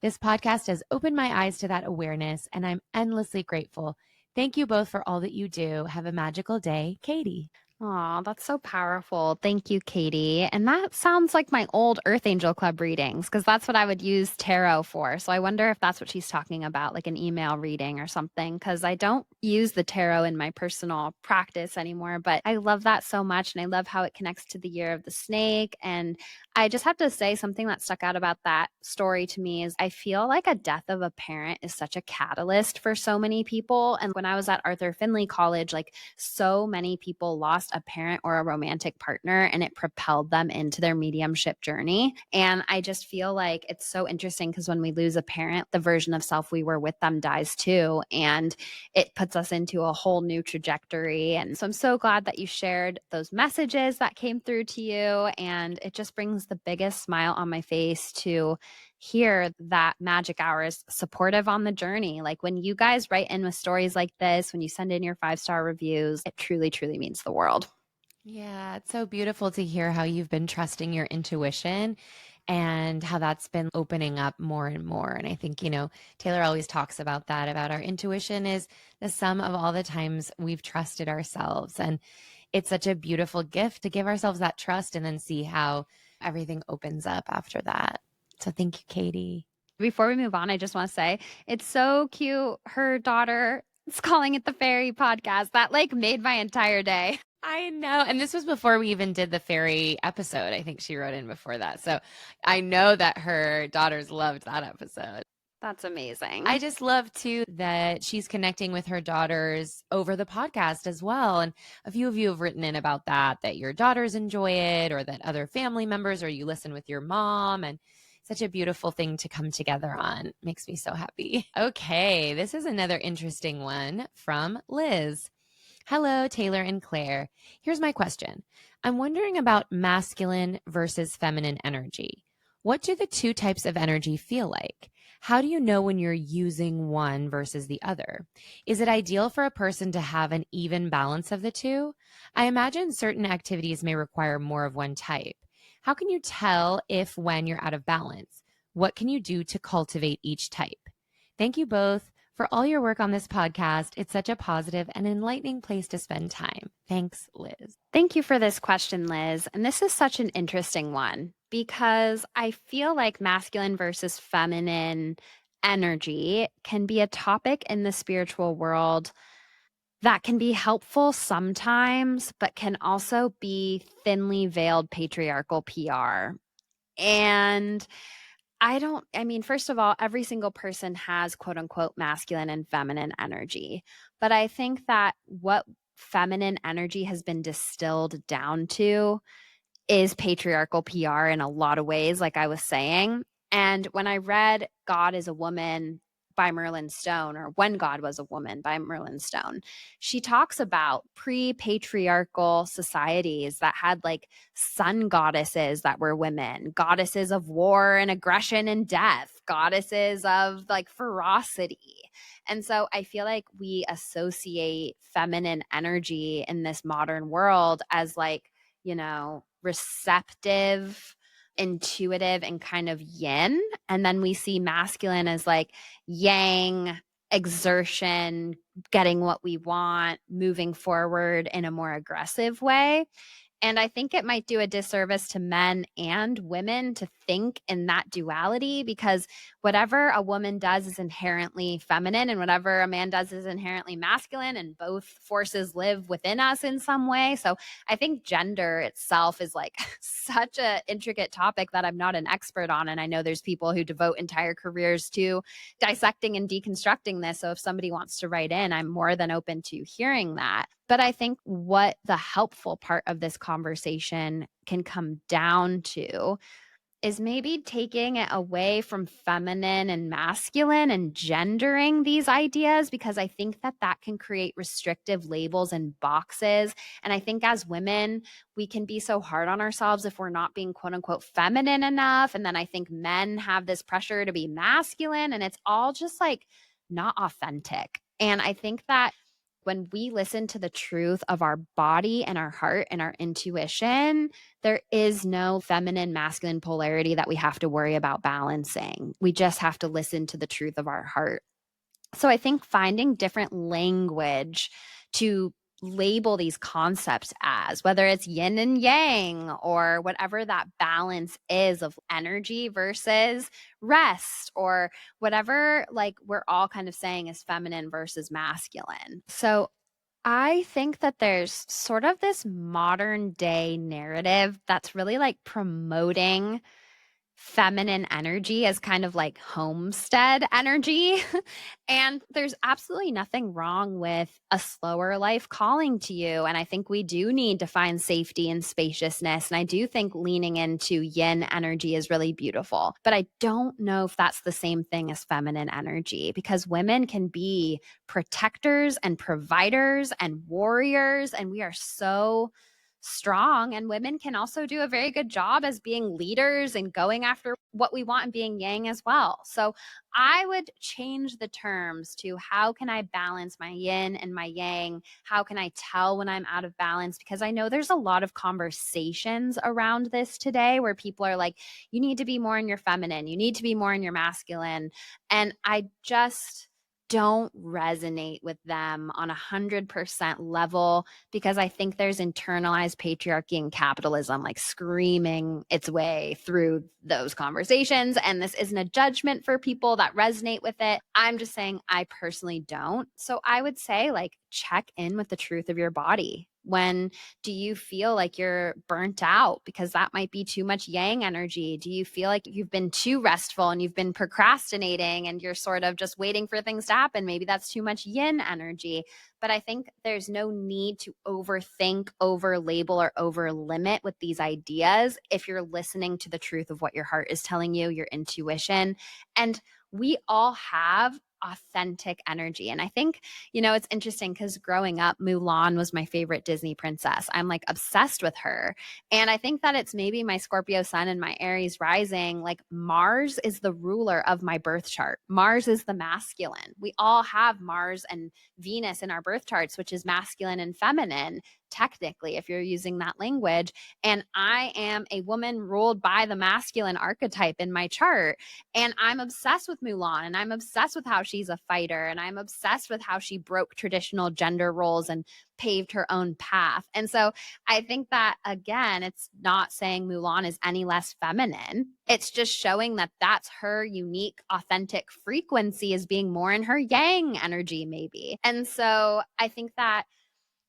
[SPEAKER 2] This podcast has opened my eyes to that awareness, and I'm endlessly grateful. Thank you both for all that you do. Have a magical day, Katie.
[SPEAKER 1] Aw, that's so powerful. Thank you, Katie. And that sounds like my old Earth Angel Club readings, because that's what I would use tarot for. So I wonder if that's what she's talking about, like an email reading or something, because I don't use the tarot in my personal practice anymore. But I love that so much. And I love how it connects to the year of the snake. And I just have to say something that stuck out about that story to me is I feel like a death of a parent is such a catalyst for so many people. And when I was at Arthur Findlay College, like so many people lost a parent or a romantic partner and it propelled them into their mediumship journey. And I just feel like it's so interesting because when we lose a parent, the version of self we were with them dies too. And it puts us into a whole new trajectory. And so I'm so glad that you shared those messages that came through to you. And it just brings the biggest smile on my face to hear that Magic Hour is supportive on the journey. Like when you guys write in with stories like this, when you send in your 5-star reviews, it truly, truly means the world.
[SPEAKER 2] Yeah, it's so beautiful to hear how you've been trusting your intuition and how that's been opening up more and more. And I think, Taylor always talks about that, about our intuition is the sum of all the times we've trusted ourselves. And it's such a beautiful gift to give ourselves that trust and then see how everything opens up after that. So thank you, Katie.
[SPEAKER 1] Before we move on, I just want to say it's so cute. Her daughter is calling it the fairy podcast. That like made my entire day.
[SPEAKER 2] I know. And this was before we even did the fairy episode. I think she wrote in before that. So I know that her daughters loved that episode.
[SPEAKER 1] That's amazing.
[SPEAKER 2] I just love too that she's connecting with her daughters over the podcast as well. And a few of you have written in about that your daughters enjoy it, or that other family members, or you listen with your mom. And such a beautiful thing to come together on. Makes me so happy. Okay, this is another interesting one from Liz. Hello, Taylor and Claire. Here's my question. I'm wondering about masculine versus feminine energy. What do the two types of energy feel like? How do you know when you're using one versus the other? Is it ideal for a person to have an even balance of the two? I imagine certain activities may require more of one type. How can you tell if when you're out of balance? What can you do to cultivate each type? Thank you both for all your work on this podcast. It's such a positive and enlightening place to spend time. Thanks, Liz.
[SPEAKER 1] Thank you for this question, Liz. And this is such an interesting one because I feel like masculine versus feminine energy can be a topic in the spiritual world that can be helpful sometimes, but can also be thinly veiled patriarchal PR. And I mean, first of all, every single person has quote unquote masculine and feminine energy. But I think that what feminine energy has been distilled down to is patriarchal PR in a lot of ways, like I was saying. And when I read God is a Woman by Merlin Stone, or When God Was a Woman by Merlin Stone, she talks about pre patriarchal societies that had like sun goddesses that were women, goddesses of war and aggression and death, goddesses of like ferocity. And so I feel like we associate feminine energy in this modern world as like, receptive, intuitive, and kind of yin. And then we see masculine as like yang, exertion, getting what we want, moving forward in a more aggressive way. And I think it might do a disservice to men and women to think in that duality, because whatever a woman does is inherently feminine and whatever a man does is inherently masculine, and both forces live within us in some way. So I think gender itself is like such an intricate topic that I'm not an expert on. And I know there's people who devote entire careers to dissecting and deconstructing this. So if somebody wants to write in, I'm more than open to hearing that. But I think what the helpful part of this conversation can come down to is maybe taking it away from feminine and masculine and gendering these ideas, because I think that that can create restrictive labels and boxes. And I think as women, we can be so hard on ourselves if we're not being quote unquote feminine enough. And then I think men have this pressure to be masculine, and it's all just like not authentic. And I think that when we listen to the truth of our body and our heart and our intuition, there is no feminine masculine polarity that we have to worry about balancing. We just have to listen to the truth of our heart. So I think finding different language to label these concepts as, whether it's yin and yang or whatever that balance is of energy versus rest, or whatever, like we're all kind of saying is feminine versus masculine. So I think that there's sort of this modern day narrative that's really like promoting feminine energy as kind of like homestead energy. And there's absolutely nothing wrong with a slower life calling to you. And I think we do need to find safety and spaciousness. And I do think leaning into yin energy is really beautiful. But I don't know if that's the same thing as feminine energy, because women can be protectors and providers and warriors. And we are so strong, and women can also do a very good job as being leaders and going after what we want and being yang as well. So I would change the terms to how can I balance my yin and my yang? How can I tell when I'm out of balance? Because I know there's a lot of conversations around this today where people are like, you need to be more in your feminine, you need to be more in your masculine. And I just don't resonate with them on 100% level, because I think there's internalized patriarchy and capitalism like screaming its way through those conversations. And this isn't a judgment for people that resonate with it. I'm just saying I personally don't. So I would say, like, check in with the truth of your body. When do you feel like you're burnt out? Because that might be too much yang energy. Do you feel like you've been too restful and you've been procrastinating and you're sort of just waiting for things to happen? Maybe that's too much yin energy. But I think there's no need to overthink, over label, or over limit with these ideas if you're listening to the truth of what your heart is telling you, your intuition. And we all have authentic energy. And I think, it's interesting because growing up, Mulan was my favorite Disney princess. I'm like obsessed with her. And I think that it's maybe my Scorpio sun and my Aries rising. Like, Mars is the ruler of my birth chart. Mars is the masculine. We all have Mars and Venus in our birth charts, which is masculine and feminine, technically, if you're using that language. And I am a woman ruled by the masculine archetype in my chart. And I'm obsessed with Mulan, and I'm obsessed with how she's a fighter, and I'm obsessed with how she broke traditional gender roles and paved her own path. And so I think that, again, it's not saying Mulan is any less feminine. It's just showing that that's her unique, authentic frequency, is being more in her yang energy, maybe. And so I think that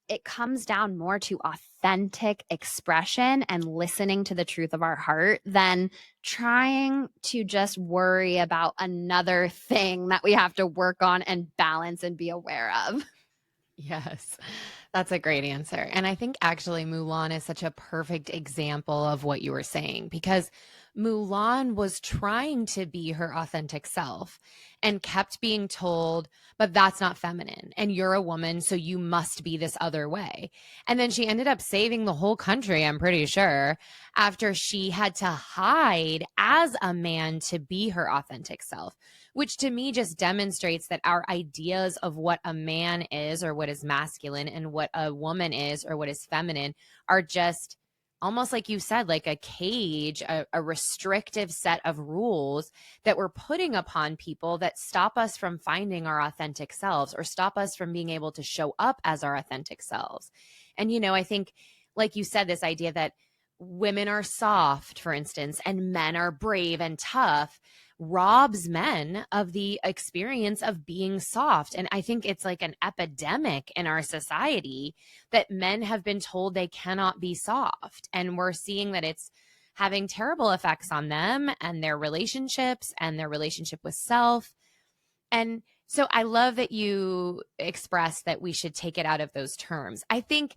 [SPEAKER 1] it comes down more to authentic expression and listening to the truth of our heart than trying to just worry about another thing that we have to work on and balance and be aware of.
[SPEAKER 2] Yes, that's a great answer. And I think actually Mulan is such a perfect example of what you were saying, because Mulan was trying to be her authentic self and kept being told, but that's not feminine. And you're a woman, so you must be this other way. And then she ended up saving the whole country, I'm pretty sure, after she had to hide as a man to be her authentic self, which to me just demonstrates that our ideas of what a man is or what is masculine and what a woman is or what is feminine are just almost, like you said, like a cage, a restrictive set of rules that we're putting upon people that stop us from finding our authentic selves or stop us from being able to show up as our authentic selves. And, I think, like you said, this idea that women are soft, for instance, and men are brave and tough robs men of the experience of being soft. And I think it's like an epidemic in our society that men have been told they cannot be soft. And we're seeing that it's having terrible effects on them and their relationships and their relationship with self. And so I love that you expressed that we should take it out of those terms. I think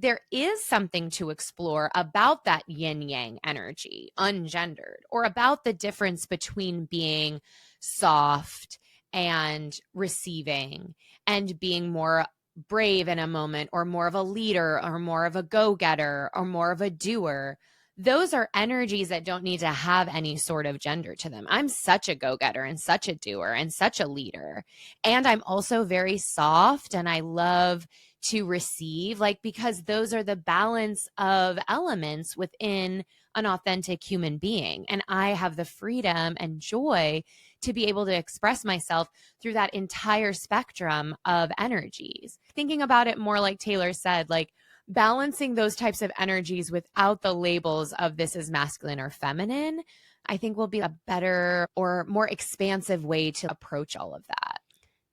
[SPEAKER 2] there is something to explore about that yin yang energy, ungendered, or about the difference between being soft and receiving and being more brave in a moment, or more of a leader, or more of a go-getter, or more of a doer. Those are energies that don't need to have any sort of gender to them. I'm such a go-getter and such a doer and such a leader. And I'm also very soft, and I love to receive, like, because those are the balance of elements within an authentic human being. And I have the freedom and joy to be able to express myself through that entire spectrum of energies. Thinking about it more, like Taylor said, like balancing those types of energies without the labels of this is masculine or feminine, I think will be a better or more expansive way to approach all of that.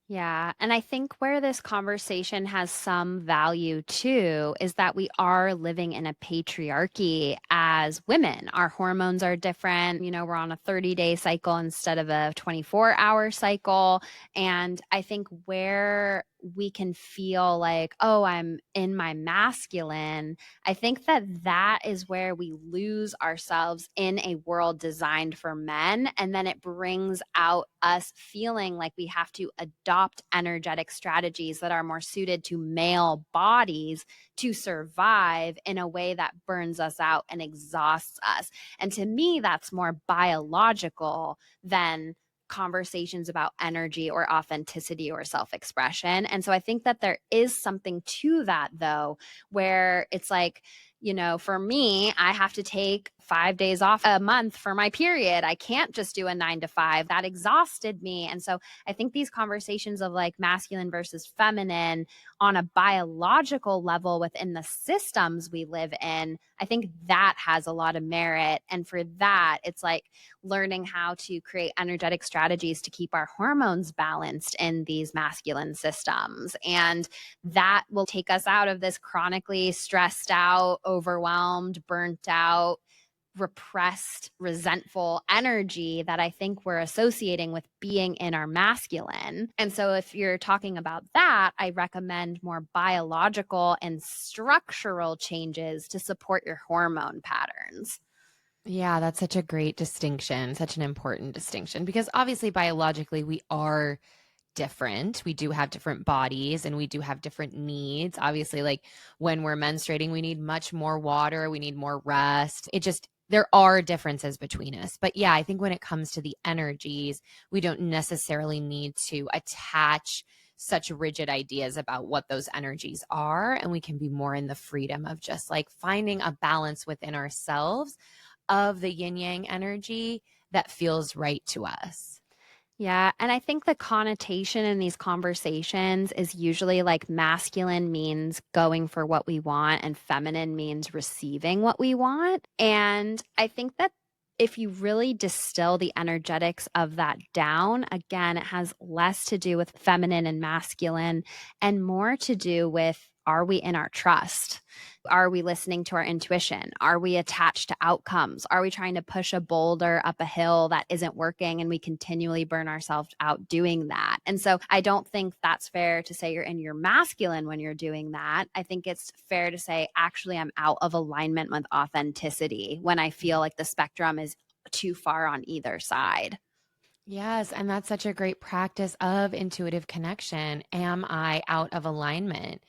[SPEAKER 1] Yeah. And I think where this conversation has some value too is that we are living in a patriarchy as women. Our hormones are different. We're on a 30-day cycle instead of a 24-hour cycle. And I think where we can feel like, oh, I'm in my masculine, I think that that is where we lose ourselves in a world designed for men. And then it brings out us feeling like we have to adopt energetic strategies that are more suited to male bodies to survive in a way that burns us out and exhausts us. And to me, that's more biological than conversations about energy or authenticity or self expression. And so I think that there is something to that, though, where it's like, for me, I have to take 5 days off a month for my period. I can't just do a 9 to 5. That exhausted me. And so I think these conversations of like masculine versus feminine on a biological level within the systems we live in, I think that has a lot of merit. And for that, it's like learning how to create energetic strategies to keep our hormones balanced in these masculine systems. And that will take us out of this chronically stressed out, overwhelmed, burnt out, repressed, resentful energy that I think we're associating with being in our masculine. And so, if you're talking about that, I recommend more biological and structural changes to support your hormone patterns.
[SPEAKER 2] Yeah, that's such a great distinction, such an important distinction, because obviously biologically we are different. We do have different bodies and we do have different needs. Obviously, like when we're menstruating, we need much more water, we need more rest. There are differences between us. But yeah, I think when it comes to the energies, we don't necessarily need to attach such rigid ideas about what those energies are. And we can be more in the freedom of just like finding a balance within ourselves of the yin yang energy that feels right to us.
[SPEAKER 1] Yeah. And I think the connotation in these conversations is usually like masculine means going for what we want, and feminine means receiving what we want. And I think that if you really distill the energetics of that down, again, it has less to do with feminine and masculine and more to do with, are we in our trust? Are we listening to our intuition? Are we attached to outcomes? Are we trying to push a boulder up a hill that isn't working and we continually burn ourselves out doing that? And so I don't think that's fair to say you're in your masculine when you're doing that. I think it's fair to say, actually, I'm out of alignment with authenticity when I feel like the spectrum is too far on either side.
[SPEAKER 2] Yes, and that's such a great practice of intuitive connection. Am I out of alignment?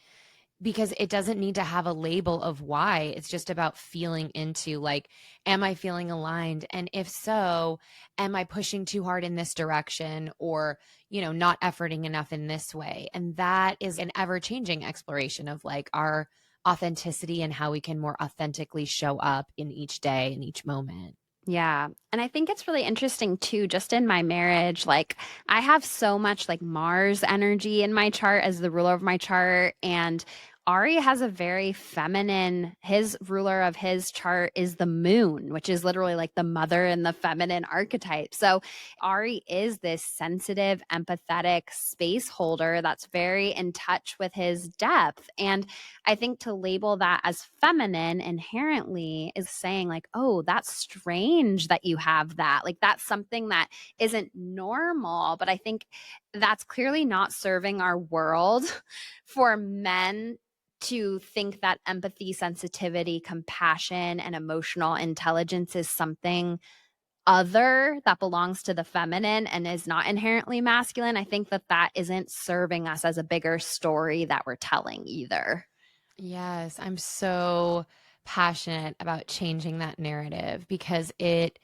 [SPEAKER 2] Because it doesn't need to have a label of why. It's just about feeling into like, am I feeling aligned? And if so, am I pushing too hard in this direction or, not efforting enough in this way? And that is an ever changing exploration of like our authenticity and how we can more authentically show up in each day and each moment.
[SPEAKER 1] Yeah. And I think it's really interesting too, just in my marriage. Like, I have so much like Mars energy in my chart as the ruler of my chart. And Ari has a very feminine, his ruler of his chart is the moon, which is literally like the mother and the feminine archetype. So Ari is this sensitive, empathetic space holder that's very in touch with his depth. And I think to label that as feminine inherently is saying, like, oh, that's strange that you have that. Like, that's something that isn't normal. But I think that's clearly not serving our world for men to think that empathy, sensitivity, compassion, and emotional intelligence is something other that belongs to the feminine and is not inherently masculine. I think that that isn't serving us as a bigger story that we're telling either.
[SPEAKER 2] Yes, I'm so passionate about changing that narrative because it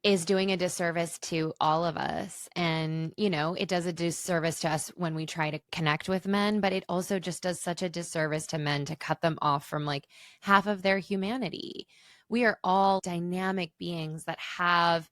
[SPEAKER 2] is doing a disservice to all of us. And, it does a disservice to us when we try to connect with men, but it also just does such a disservice to men to cut them off from like half of their humanity. We are all dynamic beings that have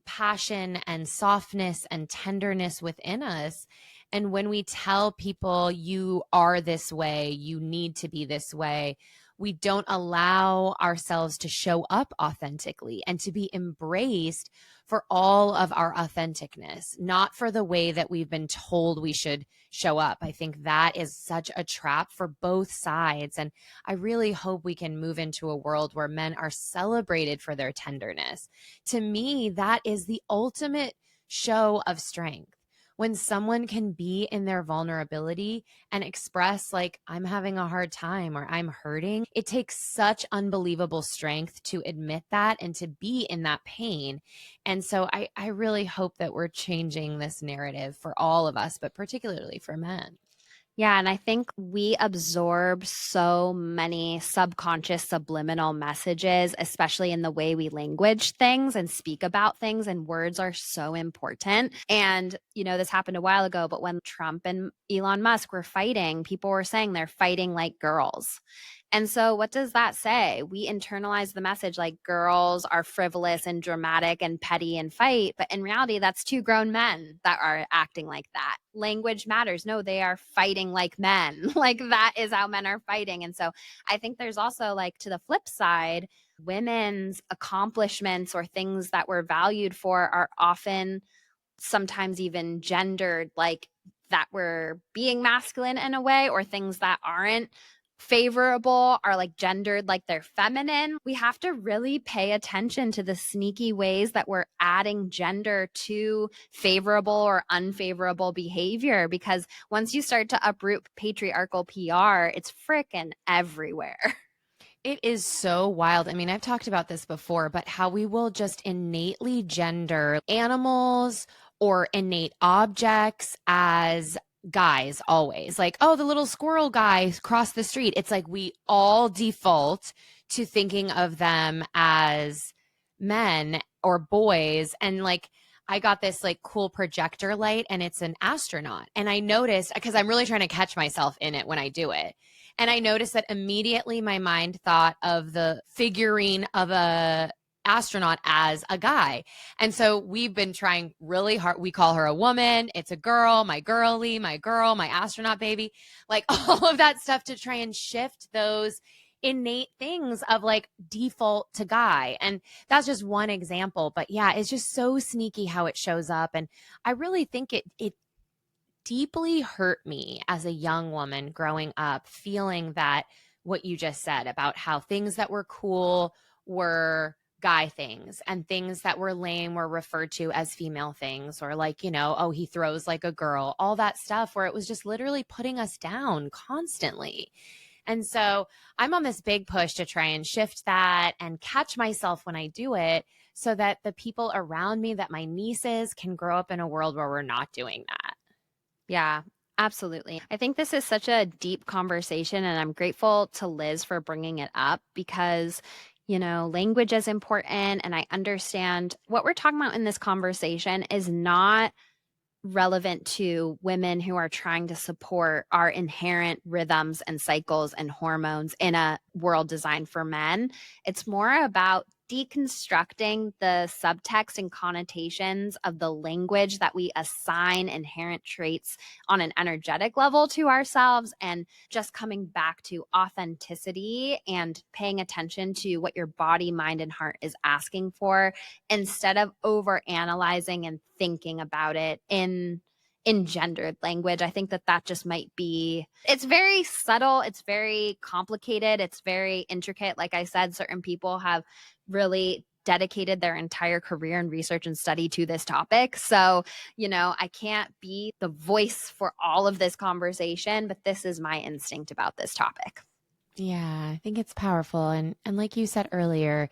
[SPEAKER 2] passion and softness and tenderness within us. And when we tell people you are this way, you need to be this way, we don't allow ourselves to show up authentically and to be embraced for all of our authenticness, not for the way that we've been told we should show up. I think that is such a trap for both sides. And I really hope we can move into a world where men are celebrated for their tenderness. To me, that is the ultimate show of strength. when someone can be in their vulnerability and express, like, I'm having a hard time or I'm hurting, it takes such unbelievable strength to admit that and to be in that pain. And so I really hope that we're changing this narrative for all of us, but particularly for men.
[SPEAKER 1] Yeah, and I think we absorb so many subconscious subliminal messages, especially in the way we language things and speak about things, and words are so important. And, this happened a while ago, but when Trump and Elon Musk were fighting, people were saying they're fighting like girls. And so, what does that say? We internalize the message like girls are frivolous and dramatic and petty and fight. But in reality, that's two grown men that are acting like that. Language matters. No, they are fighting like men. Like that is how men are fighting. And so, I think there's also, like, to the flip side, women's accomplishments or things that we're valued for are often sometimes even gendered, like that we're being masculine in a way, or things that aren't favorable are like gendered like they're feminine. We have to really pay attention to the sneaky ways that we're adding gender to favorable or unfavorable behavior, because once you start to uproot patriarchal PR, it's frickin' everywhere.
[SPEAKER 2] It is so wild. I mean, I've talked about this before, but how we will just innately gender animals or innate objects as guys always. Like, oh, the little squirrel guy across the street. It's like we all default to thinking of them as men or boys. And like, I got this like cool projector light and it's an astronaut. And I noticed, because I'm really trying to catch myself in it when I do it. And I noticed that immediately my mind thought of the figurine of a astronaut as a guy. And so we've been trying really hard. We call her a woman. It's a girl, my girly, my girl, my astronaut baby, like all of that stuff to try and shift those innate things of like default to guy. And that's just one example. But yeah, it's just so sneaky how it shows up. And I really think it deeply hurt me as a young woman growing up, feeling that what you just said about how things that were cool were guy things and things that were lame were referred to as female things, or like, oh, he throws like a girl, all that stuff where it was just literally putting us down constantly. And so I'm on this big push to try and shift that and catch myself when I do it so that the people around me, that my nieces can grow up in a world where we're not doing that.
[SPEAKER 1] Yeah, absolutely. I think this is such a deep conversation, and I'm grateful to Liz for bringing it up because, language is important. And I understand what we're talking about in this conversation is not relevant to women who are trying to support our inherent rhythms and cycles and hormones in a world designed for men. It's more about deconstructing the subtext and connotations of the language that we assign inherent traits on an energetic level to ourselves, and just coming back to authenticity and paying attention to what your body, mind, and heart is asking for, instead of over analyzing and thinking about it in gendered language. I think that just might be, it's very subtle, it's very complicated, it's very intricate. Like I said, certain people have really dedicated their entire career and research and study to this topic. So, I can't be the voice for all of this conversation, but this is my instinct about this topic.
[SPEAKER 2] Yeah, I think it's powerful. And like you said earlier,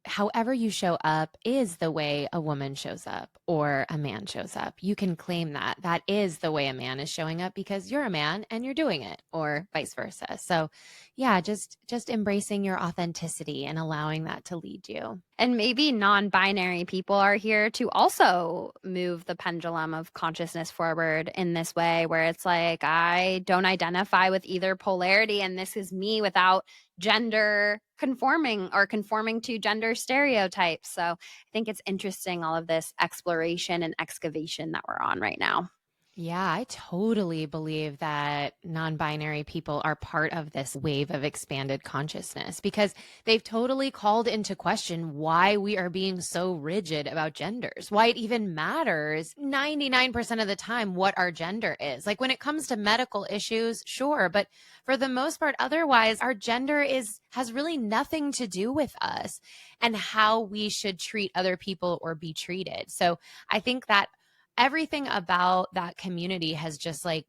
[SPEAKER 2] however you show up is the way a woman shows up or a man shows up. You can claim that that is the way a man is showing up because you're a man and you're doing it, or vice versa. So, yeah, just embracing your authenticity and allowing that to lead you.
[SPEAKER 1] And maybe non binary people are here to also move the pendulum of consciousness forward in this way, where it's like, I don't identify with either polarity, and this is me without gender conforming or conforming to gender stereotypes. So I think it's interesting, all of this exploration and excavation that we're on right now.
[SPEAKER 2] Yeah, I totally believe that non binary people are part of this wave of expanded consciousness because they've totally called into question why we are being so rigid about genders, why it even matters 99% of the time what our gender is. Like when it comes to medical issues, sure, but for the most part, otherwise, our gender has really nothing to do with us and how we should treat other people or be treated. So I think that everything about that community has just like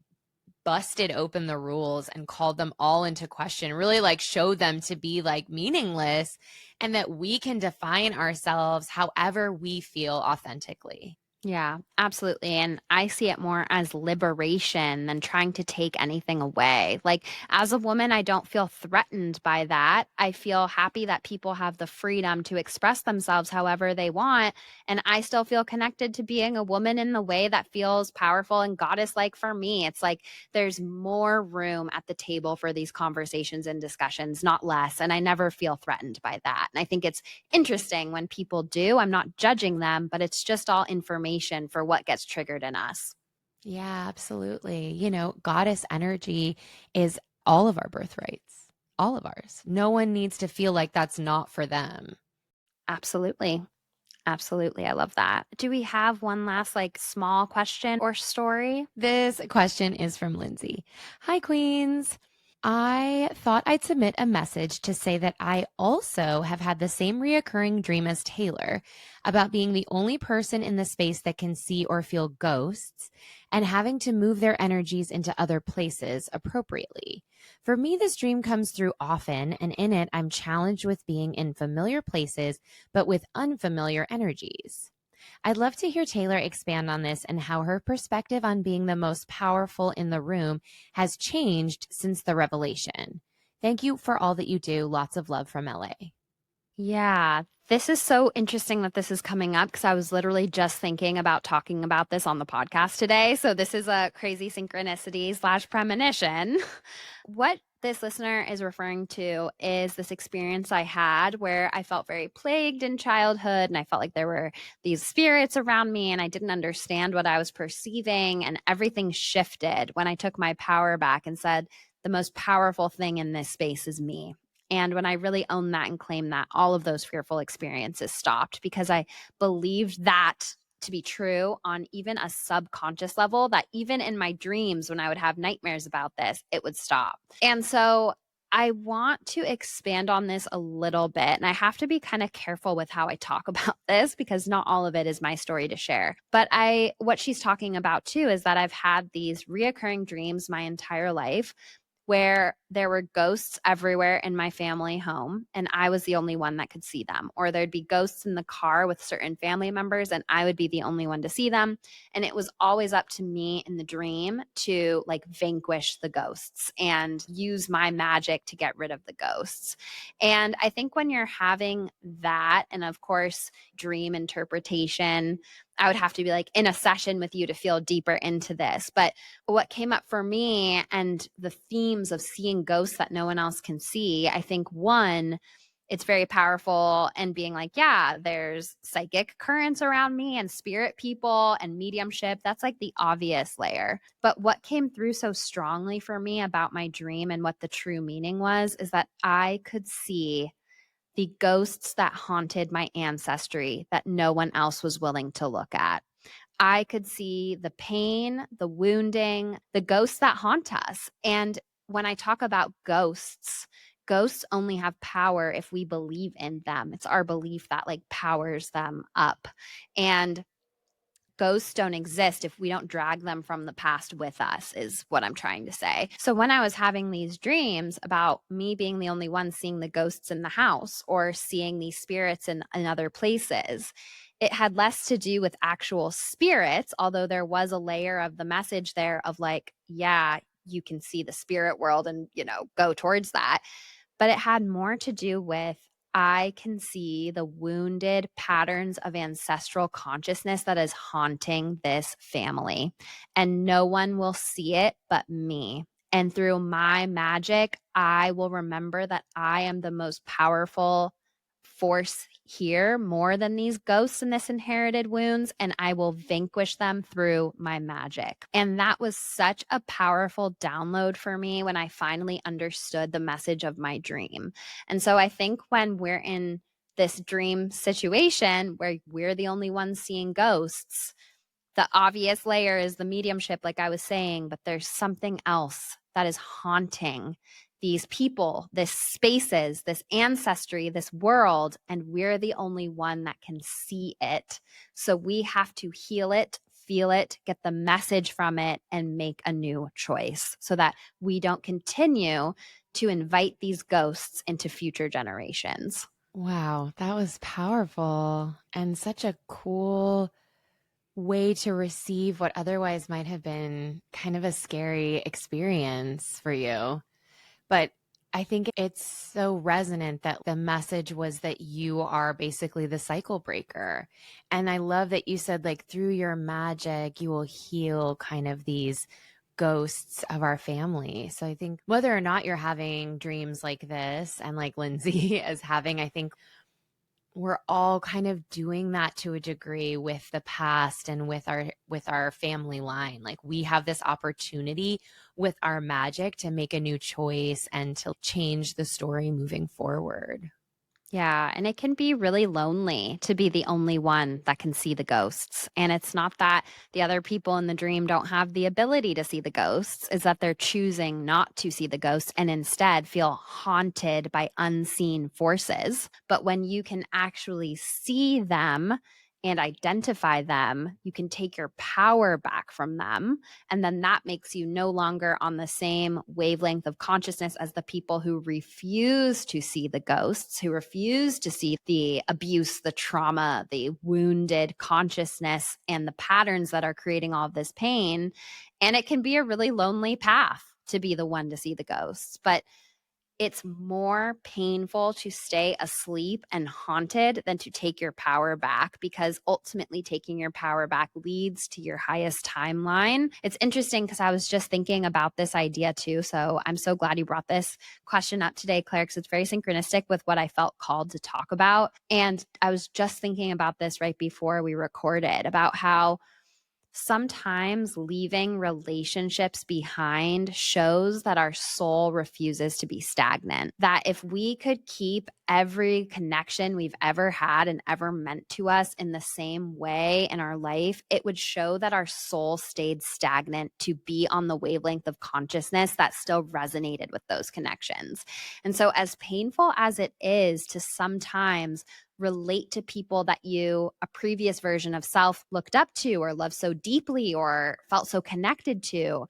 [SPEAKER 2] busted open the rules and called them all into question, really like showed them to be like meaningless, and that we can define ourselves however we feel authentically.
[SPEAKER 1] Yeah, absolutely. And I see it more as liberation than trying to take anything away. Like, as a woman, I don't feel threatened by that. I feel happy that people have the freedom to express themselves however they want. And I still feel connected to being a woman in the way that feels powerful and goddess like for me. It's like there's more room at the table for these conversations and discussions, not less. And I never feel threatened by that. And I think it's interesting when people do. I'm not judging them, but it's just all information for what gets triggered in us.
[SPEAKER 2] Yeah, absolutely. Goddess energy is all of our birthrights, all of ours. No one needs to feel like that's not for them.
[SPEAKER 1] Absolutely. Absolutely. I love that. Do we have one last like small question or story?
[SPEAKER 2] This question is from Lindsay. Hi, Queens. I thought I'd submit a message to say that I also have had the same reoccurring dream as Taylor about being the only person in the space that can see or feel ghosts and having to move their energies into other places appropriately. For me, this dream comes through often, and in it, I'm challenged with being in familiar places but with unfamiliar energies. I'd love to hear Taylor expand on this and how her perspective on being the most powerful in the room has changed since the revelation. Thank you for all that you do. Lots of love from LA.
[SPEAKER 1] Yeah, this is so interesting that this is coming up because I was literally just thinking about talking about this on the podcast today. So this is a crazy synchronicity slash premonition. What this listener is referring to is this experience I had where I felt very plagued in childhood and I felt like there were these spirits around me and I didn't understand what I was perceiving. And everything shifted when I took my power back and said, the most powerful thing in this space is me. And when I really owned that and claimed that, all of those fearful experiences stopped because I believed that to be true on even a subconscious level, that even in my dreams, when I would have nightmares about this, it would stop. And so I want to expand on this a little bit. And I have to be kind of careful with how I talk about this because not all of it is my story to share. But what she's talking about too is that I've had these reoccurring dreams my entire life where there were ghosts everywhere in my family home and I was the only one that could see them. Or there'd be ghosts in the car with certain family members and I would be the only one to see them. And it was always up to me in the dream to like vanquish the ghosts and use my magic to get rid of the ghosts. And I think when you're having that, and of course, dream interpretation, I would have to be like in a session with you to feel deeper into this. But what came up for me and the themes of seeing ghosts that no one else can see, I think one, it's very powerful and being like, yeah, there's psychic currents around me and spirit people and mediumship. That's like the obvious layer. But what came through so strongly for me about my dream and what the true meaning was is that I could see the ghosts that haunted my ancestry that no one else was willing to look at. I could see the pain, the wounding, the ghosts that haunt us. And when I talk about ghosts, ghosts only have power if we believe in them. It's our belief that like powers them up. And ghosts don't exist if we don't drag them from the past with us, is what I'm trying to say. So when I was having these dreams about me being the only one seeing the ghosts in the house or seeing these spirits in other places, it had less to do with actual spirits, although there was a layer of the message there of like, yeah, you can see the spirit world and, go towards that. But it had more to do with I can see the wounded patterns of ancestral consciousness that is haunting this family. And no one will see it but me. And through my magic, I will remember that I am the most powerful force here more than these ghosts and this inherited wounds, and I will vanquish them through my magic. And that was such a powerful download for me when I finally understood the message of my dream. And so I think when we're in this dream situation where we're the only ones seeing ghosts, the obvious layer is the mediumship, like I was saying, but there's something else that is haunting these people, this spaces, this ancestry, this world, and we're the only one that can see it. So we have to heal it feel it, get the message from it, and make a new choice so that we don't continue to invite these ghosts into future generations.
[SPEAKER 2] Wow, that was powerful and such a cool way to receive what otherwise might have been kind of a scary experience for you. But I think it's so resonant that the message was that you are basically the cycle breaker. And I love that you said, like, through your magic, you will heal kind of these ghosts of our family. So I think whether or not you're having dreams like this and like Lindsay is having, I think we're all kind of doing that to a degree with the past and with our family line. Like, we have this opportunity with our magic to make a new choice and to change the story moving forward.
[SPEAKER 1] Yeah, and it can be really lonely to be the only one that can see the ghosts. And it's not that the other people in the dream don't have the ability to see the ghosts, is that they're choosing not to see the ghosts and instead feel haunted by unseen forces. But when you can actually see them and identify them, you can take your power back from them. And then that makes you no longer on the same wavelength of consciousness as the people who refuse to see the ghosts, who refuse to see the abuse, the trauma, the wounded consciousness, and the patterns that are creating all of this pain. And it can be a really lonely path to be the one to see the ghosts. But it's more painful to stay asleep and haunted than to take your power back, because ultimately taking your power back leads to your highest timeline. It's interesting because I was just thinking about this idea too. So I'm so glad you brought this question up today, Claire, because it's very synchronistic with what I felt called to talk about. And I was just thinking about this right before we recorded about how sometimes leaving relationships behind shows that our soul refuses to be stagnant. That if we could keep every connection we've ever had and ever meant to us in the same way in our life, it would show that our soul stayed stagnant to be on the wavelength of consciousness that still resonated with those connections. And so, as painful as it is to sometimes relate to people that you, a previous version of self, looked up to or loved so deeply or felt so connected to,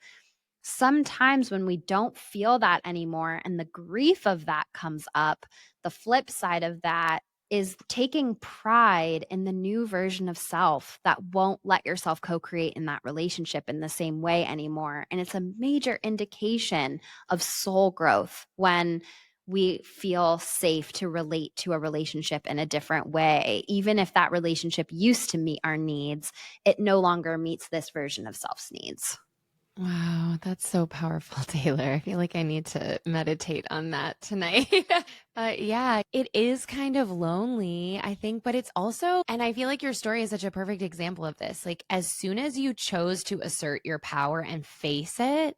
[SPEAKER 1] sometimes when we don't feel that anymore and the grief of that comes up, the flip side of that is taking pride in the new version of self that won't let yourself co-create in that relationship in the same way anymore. And it's a major indication of soul growth when we feel safe to relate to a relationship in a different way. Even if that relationship used to meet our needs, it no longer meets this version of self's needs.
[SPEAKER 2] Wow, that's so powerful, Taylor. I feel like I need to meditate on that tonight. But yeah, it is kind of lonely, I think, but it's also, and I feel like your story is such a perfect example of this. Like, as soon as you chose to assert your power and face it,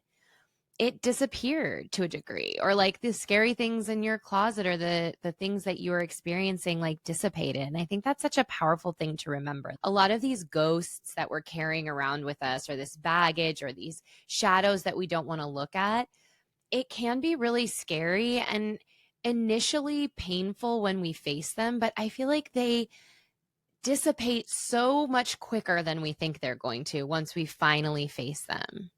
[SPEAKER 2] it disappeared to a degree, or like the scary things in your closet or the things that you were experiencing like dissipated. And I think that's such a powerful thing to remember. A lot of these ghosts that we're carrying around with us, or this baggage, or these shadows that we don't want to look at, it can be really scary and initially painful when we face them, but I feel like they dissipate so much quicker than we think they're going to once we finally face them.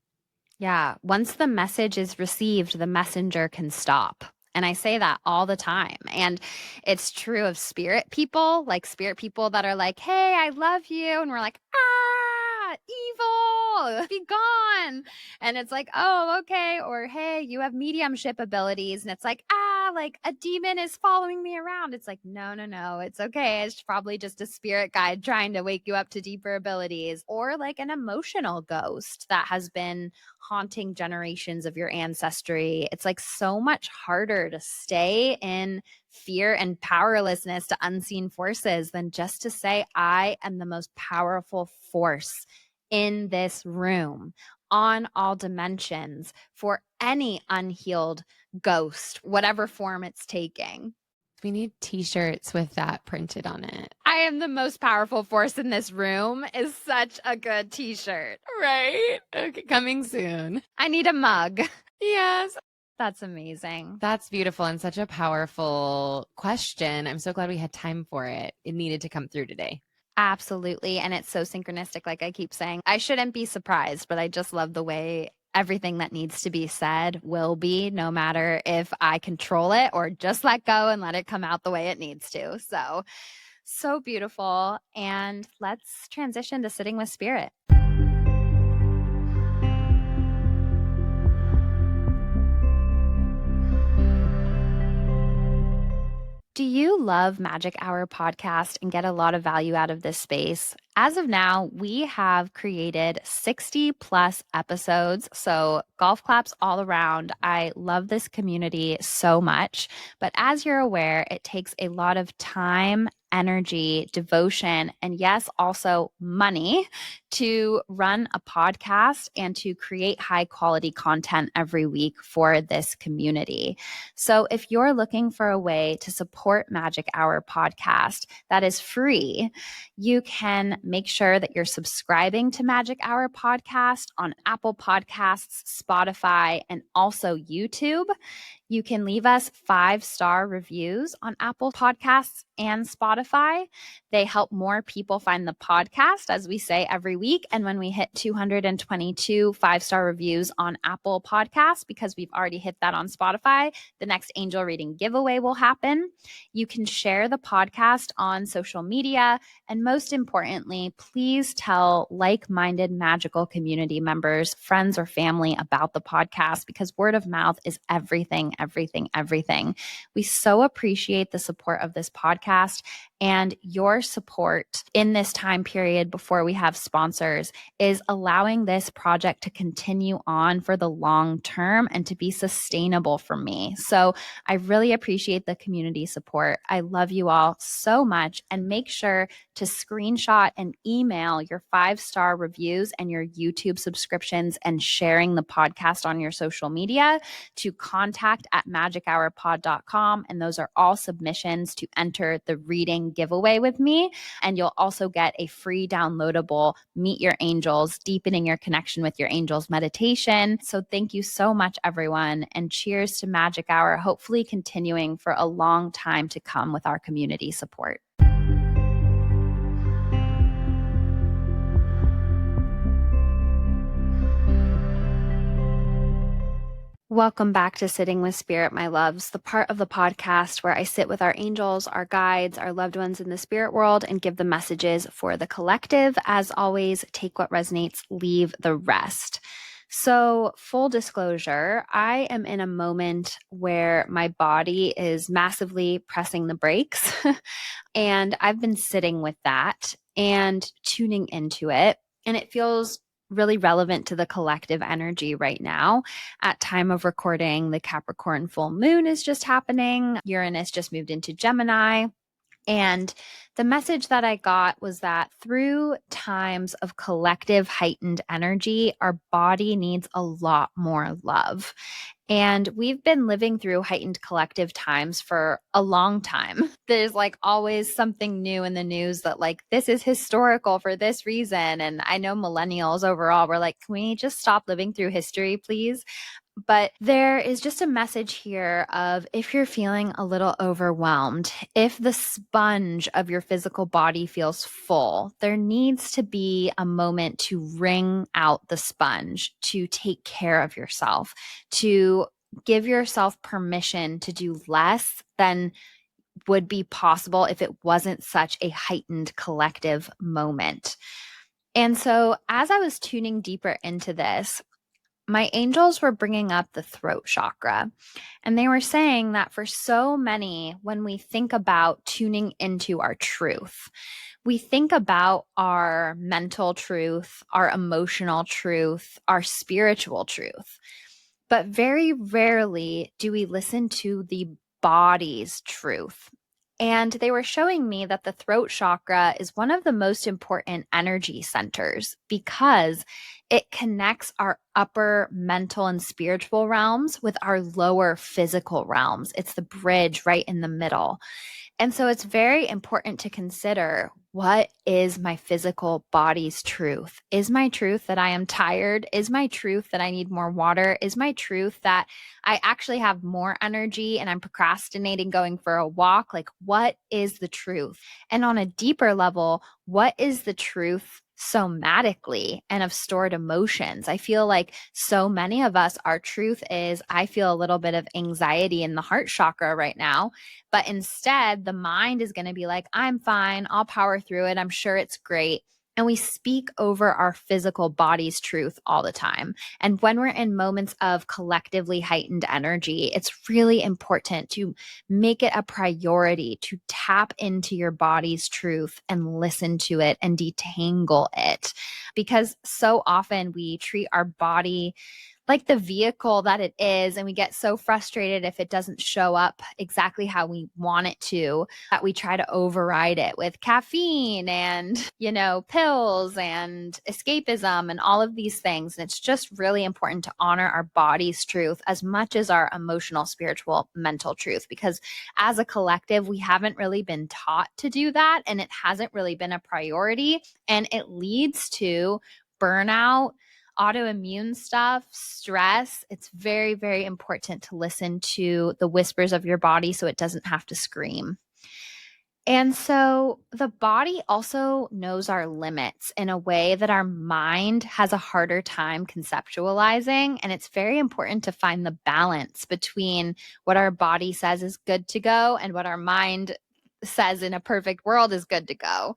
[SPEAKER 1] Yeah. Once the message is received, the messenger can stop. And I say that all the time. And it's true of spirit people, like spirit people that are like, hey, I love you. And we're like, ah, evil, be gone. And it's like, oh, okay. Or, hey, you have mediumship abilities. And it's like, ah, like a demon is following me around. It's like, no, no, no. It's okay. It's probably just a spirit guide trying to wake you up to deeper abilities. Or like an emotional ghost that has been haunting generations of your ancestry. It's like so much harder to stay in fear and powerlessness to unseen forces than just to say, I am the most powerful force in this room on all dimensions for any unhealed ghost, whatever form it's taking.
[SPEAKER 2] We need t-shirts with that printed on it.
[SPEAKER 1] I am the most powerful force in this room is such a good t-shirt.
[SPEAKER 2] Right? Okay, coming soon.
[SPEAKER 1] I need a mug.
[SPEAKER 2] Yes.
[SPEAKER 1] That's amazing.
[SPEAKER 2] That's beautiful and such a powerful question. I'm so glad we had time for it. It needed to come through today.
[SPEAKER 1] Absolutely. And it's so synchronistic, like I keep saying. I shouldn't be surprised, but I just love the way everything that needs to be said will be, no matter if I control it or just let go and let it come out the way it needs to. So, so beautiful. And let's transition to sitting with spirit. Do you love Magic Hour podcast and get a lot of value out of this space? As of now, we have created 60 plus episodes. So, golf claps all around. I love this community so much. But as you're aware, it takes a lot of time, energy, devotion, and yes, also money to run a podcast and to create high quality content every week for this community. So, if you're looking for a way to support Magic Hour podcast that is free, you can make sure that you're subscribing to Magic Hour podcast on Apple Podcasts, Spotify, and also YouTube. You can leave us 5-star reviews on Apple Podcasts and Spotify. They help more people find the podcast, as we say every week. And when we hit 222 5-star reviews on Apple Podcasts, because we've already hit that on Spotify, the next angel reading giveaway will happen. You can share the podcast on social media. And most importantly, please tell like-minded magical community members, friends, or family about the podcast, because word of mouth is everything, everything, everything. We so appreciate the support of this podcast, and your support in this time period before we have sponsors is allowing this project to continue on for the long term and to be sustainable for me. So I really appreciate the community support. I love you all so much, and make sure to screenshot and email your 5-star reviews and your YouTube subscriptions and sharing the podcast on your social media to contact@magichourpod.com. And those are all submissions to enter the reading giveaway with me. And you'll also get a free downloadable Meet Your Angels, Deepening Your Connection with Your Angels meditation. So thank you so much, everyone. And cheers to Magic Hour, hopefully continuing for a long time to come with our community support. Welcome back to Sitting with Spirit, my loves, the part of the podcast where I sit with our angels, our guides, our loved ones in the spirit world, and give the messages for the collective. As always, take what resonates, leave the rest. So, full disclosure, I am in a moment where my body is massively pressing the brakes, and I've been sitting with that and tuning into it. And it feels really relevant to the collective energy right now. At time of recording, the Capricorn full moon is just happening. Uranus just moved into Gemini. And the message that I got was that through times of collective heightened energy, our body needs a lot more love. And we've been living through heightened collective times for a long time. There's like always something new in the news that like this is historical for this reason. And I know millennials overall were like, can we just stop living through history, please? But there is just a message here of if you're feeling a little overwhelmed, if the sponge of your physical body feels full, there needs to be a moment to wring out the sponge, to take care of yourself, to give yourself permission to do less than would be possible if it wasn't such a heightened collective moment. And so as I was tuning deeper into this, my angels were bringing up the throat chakra. And they were saying that for so many, when we think about tuning into our truth, we think about our mental truth, our emotional truth, our spiritual truth. But very rarely do we listen to the body's truth. And they were showing me that the throat chakra is one of the most important energy centers because it connects our upper mental and spiritual realms with our lower physical realms. It's the bridge right in the middle. And so it's very important to consider what is my physical body's truth? Is my truth that I am tired? Is my truth that I need more water? Is my truth that I actually have more energy and I'm procrastinating going for a walk? Like, what is the truth? And on a deeper level, what is the truth somatically and of stored emotions? I feel like so many of us, our truth is, I feel a little bit of anxiety in the heart chakra right now. But instead, the mind is going to be like, I'm fine. I'll power through it. I'm sure it's great. And we speak over our physical body's truth all the time. And when we're in moments of collectively heightened energy, it's really important to make it a priority to tap into your body's truth and listen to it and detangle it. Because so often we treat our body like the vehicle that it is. And we get so frustrated if it doesn't show up exactly how we want it to, that we try to override it with caffeine and, pills and escapism and all of these things. And it's just really important to honor our body's truth as much as our emotional, spiritual, mental truth, because as a collective, we haven't really been taught to do that. And it hasn't really been a priority. And it leads to burnout, autoimmune stuff, stress. It's very, very important to listen to the whispers of your body so it doesn't have to scream. And so the body also knows our limits in a way that our mind has a harder time conceptualizing. And it's very important to find the balance between what our body says is good to go and what our mind says in a perfect world is good to go.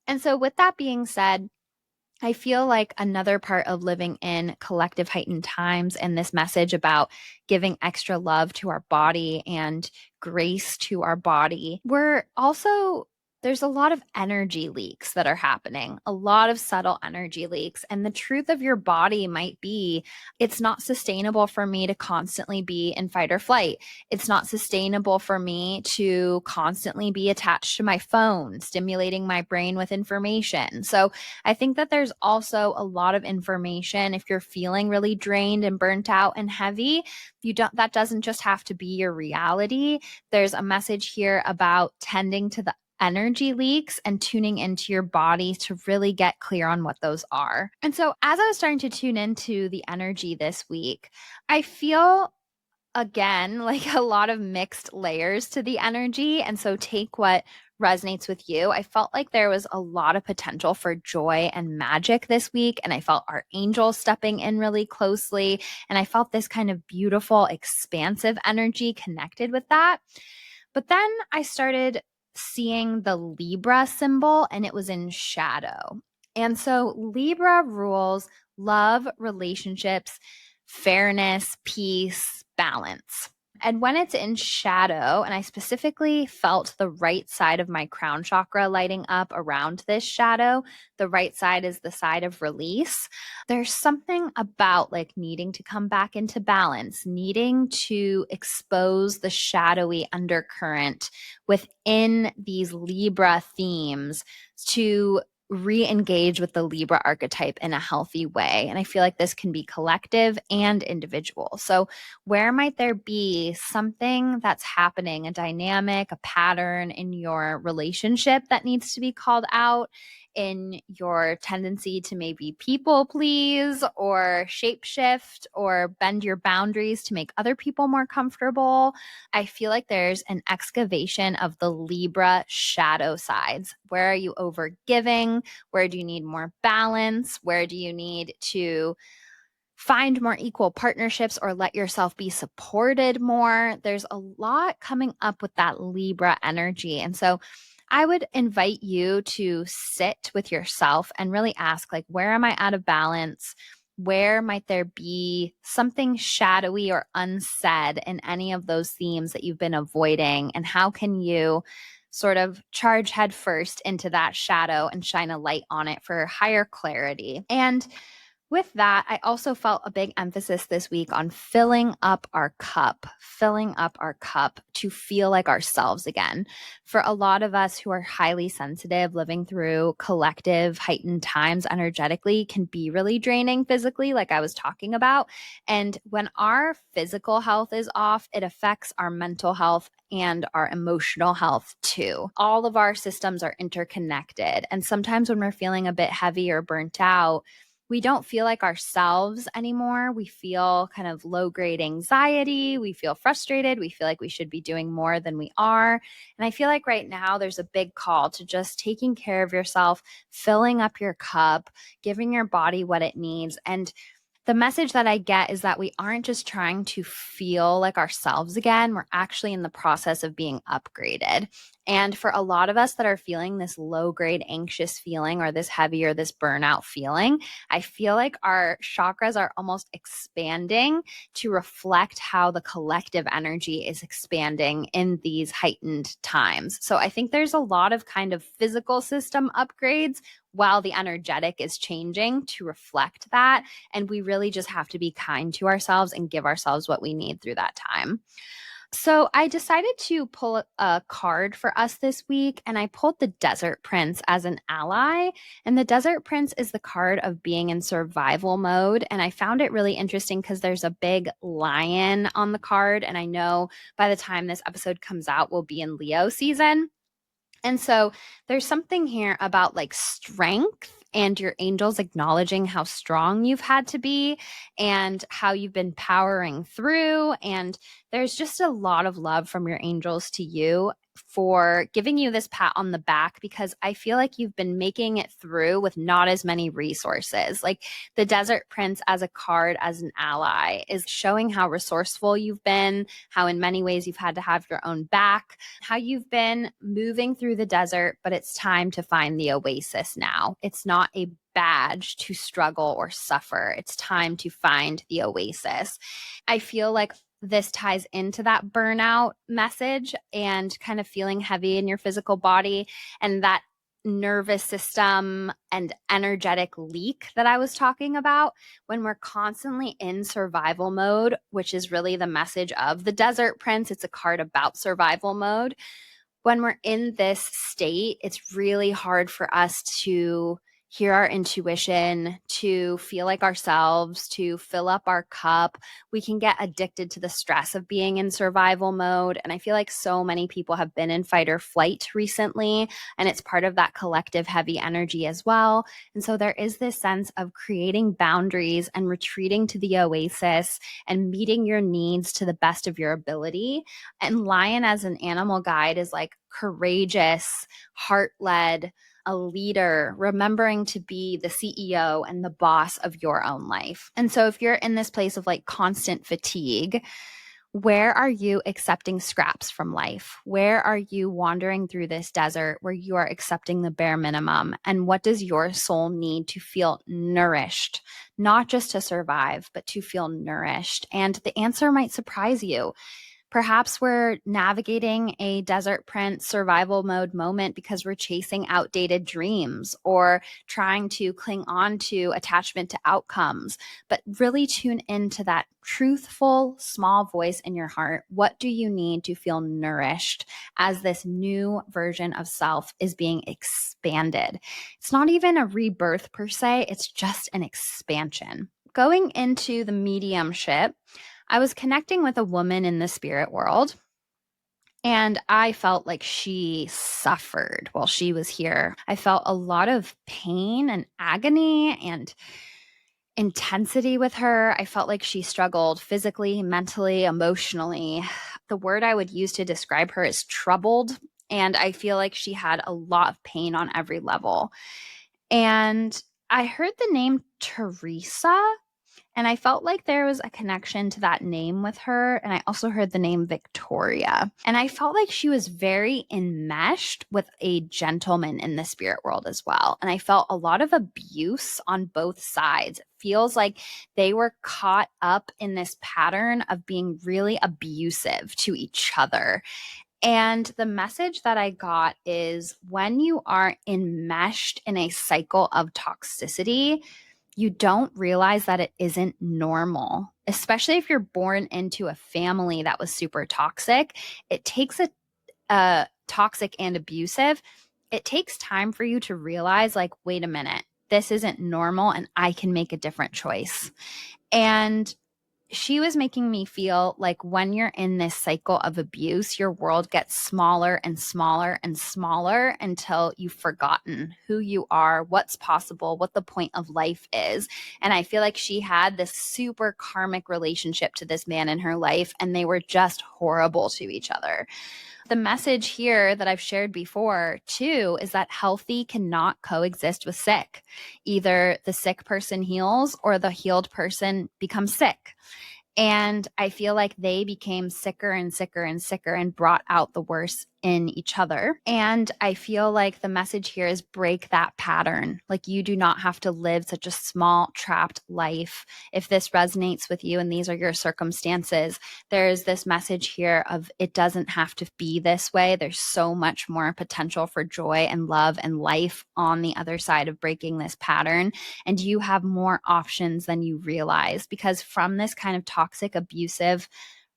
[SPEAKER 1] And so, with that being said, I feel like another part of living in collective heightened times and this message about giving extra love to our body and grace to our body, there's a lot of energy leaks that are happening, a lot of subtle energy leaks. And the truth of your body might be, it's not sustainable for me to constantly be in fight or flight. It's not sustainable for me to constantly be attached to my phone, stimulating my brain with information. So I think that there's also a lot of information. If you're feeling really drained and burnt out and heavy, that doesn't just have to be your reality. There's a message here about tending to the energy leaks and tuning into your body to really get clear on what those are. And so as I was starting to tune into the energy this week, I feel again like a lot of mixed layers to the energy. And so take what resonates with you. I felt like there was a lot of potential for joy and magic this week. And I felt our angels stepping in really closely. And I felt this kind of beautiful, expansive energy connected with that. But then I started seeing the Libra symbol and it was in shadow. And so Libra rules love, relationships, fairness, peace, balance. And when it's in shadow, and I specifically felt the right side of my crown chakra lighting up around this shadow, the right side is the side of release. There's something about like needing to come back into balance, needing to expose the shadowy undercurrent within these Libra themes to re-engage with the Libra archetype in a healthy way. And I feel like this can be collective and individual. So where might there be something that's happening, a dynamic, a pattern in your relationship that needs to be called out, in your tendency to maybe people please or shapeshift or bend your boundaries to make other people more comfortable? I feel like there's an excavation of the Libra shadow sides. Where are you over giving? Where do you need more balance? Where do you need to find more equal partnerships or let yourself be supported more? There's a lot coming up with that Libra energy. And so I would invite you to sit with yourself and really ask, like, where am I out of balance? Where might there be something shadowy or unsaid in any of those themes that you've been avoiding? And how can you sort of charge headfirst into that shadow and shine a light on it for higher clarity? And With that, I also felt a big emphasis this week on filling up our cup to feel like ourselves again. For a lot of us who are highly sensitive, living through collective heightened times energetically can be really draining physically, like I was talking about. And when our physical health is off, it affects our mental health and our emotional health too. All of our systems are interconnected. And sometimes when we're feeling a bit heavy or burnt out, we don't feel like ourselves anymore. We feel kind of low grade anxiety. We feel frustrated. We feel like we should be doing more than we are. And I feel like right now there's a big call to just taking care of yourself, filling up your cup, giving your body what it needs. And the message that I get is that we aren't just trying to feel like ourselves again. We're actually in the process of being upgraded. And for a lot of us that are feeling this low grade anxious feeling or this heavy or this burnout feeling, I feel like our chakras are almost expanding to reflect how the collective energy is expanding in these heightened times. So I think there's a lot of kind of physical system upgrades while the energetic is changing to reflect that. And we really just have to be kind to ourselves and give ourselves what we need through that time. So I decided to pull a card for us this week, and I pulled the Desert Prince as an ally. And the Desert Prince is the card of being in survival mode. And I found it really interesting because there's a big lion on the card. And I know by the time this episode comes out, we'll be in Leo season. And so there's something here about like strength and your angels acknowledging how strong you've had to be and how you've been powering through. And there's just a lot of love from your angels to you for giving you this pat on the back because I feel like you've been making it through with not as many resources. Like the Desert Prince as a card, as an ally, is showing how resourceful you've been, how in many ways you've had to have your own back, how you've been moving through the desert, but it's time to find the oasis now. It's not a badge to struggle or suffer. It's time to find the oasis. I feel like this ties into that burnout message and kind of feeling heavy in your physical body and that nervous system and energetic leak that I was talking about. When we're constantly in survival mode, which is really the message of the Desert Prince, it's a card about survival mode. When we're in this state, it's really hard for us to hear our intuition, to feel like ourselves, to fill up our cup. We can get addicted to the stress of being in survival mode. And I feel like so many people have been in fight or flight recently, and it's part of that collective heavy energy as well. And so there is this sense of creating boundaries and retreating to the oasis and meeting your needs to the best of your ability. And lion as an animal guide is like courageous, heart led, a leader, remembering to be the CEO and the boss of your own life. And so if you're in this place of like constant fatigue, where are you accepting scraps from life? Where are you wandering through this desert where you are accepting the bare minimum? And what does your soul need to feel nourished, not just to survive, but to feel nourished? And the answer might surprise you. Perhaps we're navigating a Desert Prince survival mode moment because we're chasing outdated dreams or trying to cling on to attachment to outcomes. But really tune into that truthful, small voice in your heart. What do you need to feel nourished as this new version of self is being expanded? It's not even a rebirth per se, it's just an expansion. Going into the mediumship, I was connecting with a woman in the spirit world, and I felt like she suffered while she was here. I felt a lot of pain and agony and intensity with her. I felt like she struggled physically, mentally, emotionally. The word I would use to describe her is troubled. And I feel like she had a lot of pain on every level. And I heard the name Teresa, and I felt like there was a connection to that name with her. And I also heard the name Victoria. And I felt like she was very enmeshed with a gentleman in the spirit world as well. And I felt a lot of abuse on both sides. It feels like they were caught up in this pattern of being really abusive to each other. And the message that I got is when you are enmeshed in a cycle of toxicity, you don't realize that it isn't normal, especially if you're born into a family that was super toxic. It takes a toxic and abusive. It takes time for you to realize, like, wait a minute, this isn't normal and I can make a different choice. And she was making me feel like when you're in this cycle of abuse, your world gets smaller and smaller and smaller until you've forgotten who you are, what's possible, what the point of life is. And I feel like she had this super karmic relationship to this man in her life, and they were just horrible to each other. The message here that I've shared before too is that healthy cannot coexist with sick. Either the sick person heals or the healed person becomes sick. And I feel like they became sicker and sicker and sicker and brought out the worst in each other. And I feel like the message here is break that pattern. Like, you do not have to live such a small, trapped life. If this resonates with you and these are your circumstances, there's this message here of it doesn't have to be this way. There's so much more potential for joy and love and life on the other side of breaking this pattern. And you have more options than you realize, because from this kind of toxic, abusive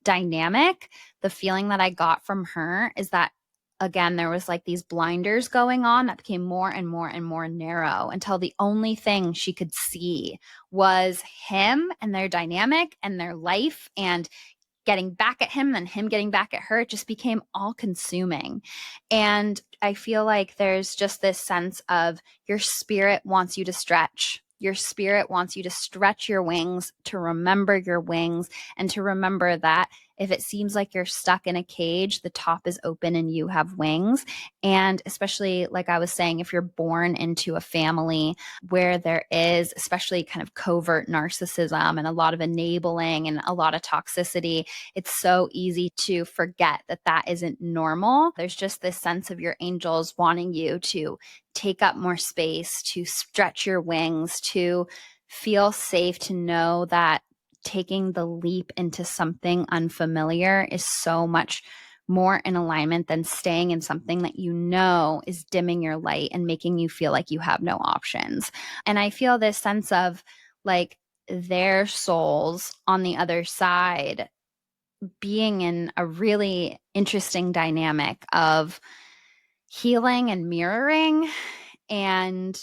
[SPEAKER 1] dynamic, the feeling that I got from her is that, again, there was like these blinders going on that became more and more and more narrow until the only thing she could see was him and their dynamic and their life, and getting back at him and him getting back at her. It just became all consuming. And I feel like there's just this sense of your spirit wants you to stretch. Your spirit wants you to stretch your wings, to remember your wings, and to remember that if it seems like you're stuck in a cage, the top is open and you have wings. And especially, like I was saying, if you're born into a family where there is especially kind of covert narcissism and a lot of enabling and a lot of toxicity, it's so easy to forget that that isn't normal. There's just this sense of your angels wanting you to take up more space, to stretch your wings, to feel safe, to know that taking the leap into something unfamiliar is so much more in alignment than staying in something that you know is dimming your light and making you feel like you have no options. And I feel this sense of like their souls on the other side being in a really interesting dynamic of healing and mirroring. And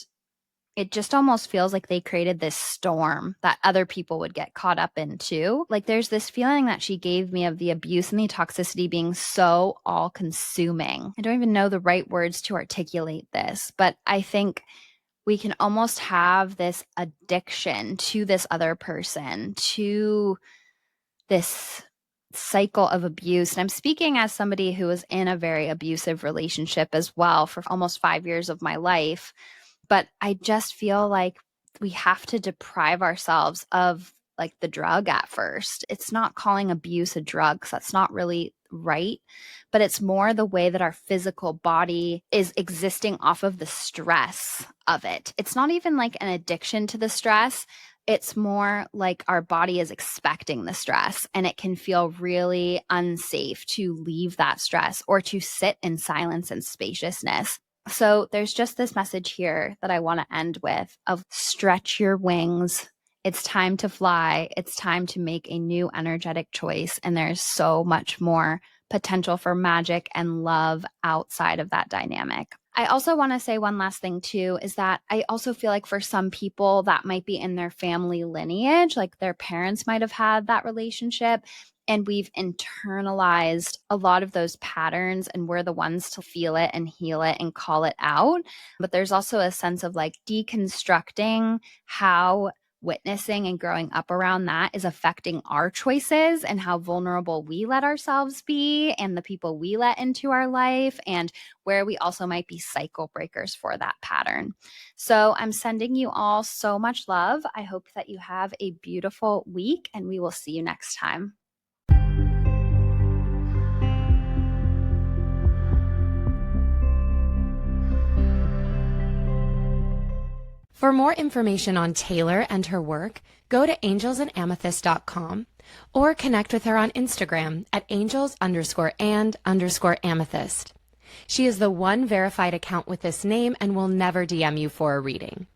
[SPEAKER 1] it just almost feels like they created this storm that other people would get caught up in too. Like, there's this feeling that she gave me of the abuse and the toxicity being so all consuming. I don't even know the right words to articulate this, but I think we can almost have this addiction to this other person, to this cycle of abuse. And I'm speaking as somebody who was in a very abusive relationship as well for almost 5 years of my life. But I just feel like we have to deprive ourselves of like the drug at first. It's not calling abuse a drug, because that's not really right, but it's more the way that our physical body is existing off of the stress of it. It's not even like an addiction to the stress. It's more like our body is expecting the stress, and it can feel really unsafe to leave that stress or to sit in silence and spaciousness. So there's just this message here that I want to end with of stretch your wings. It's time to fly. It's time to make a new energetic choice. And there's so much more potential for magic and love outside of that dynamic. I also want to say one last thing too, is that I also feel like for some people that might be in their family lineage, like their parents might have had that relationship, and we've internalized a lot of those patterns, and we're the ones to feel it and heal it and call it out. But there's also a sense of like deconstructing how witnessing and growing up around that is affecting our choices and how vulnerable we let ourselves be and the people we let into our life, and where we also might be cycle breakers for that pattern. So I'm sending you all so much love. I hope that you have a beautiful week, and we will see you next time.
[SPEAKER 2] For more information on Taylor and her work, go to angelsandamethyst.com or connect with her on Instagram at angels_and_amethyst. She is the one verified account with this name and will never DM you for a reading.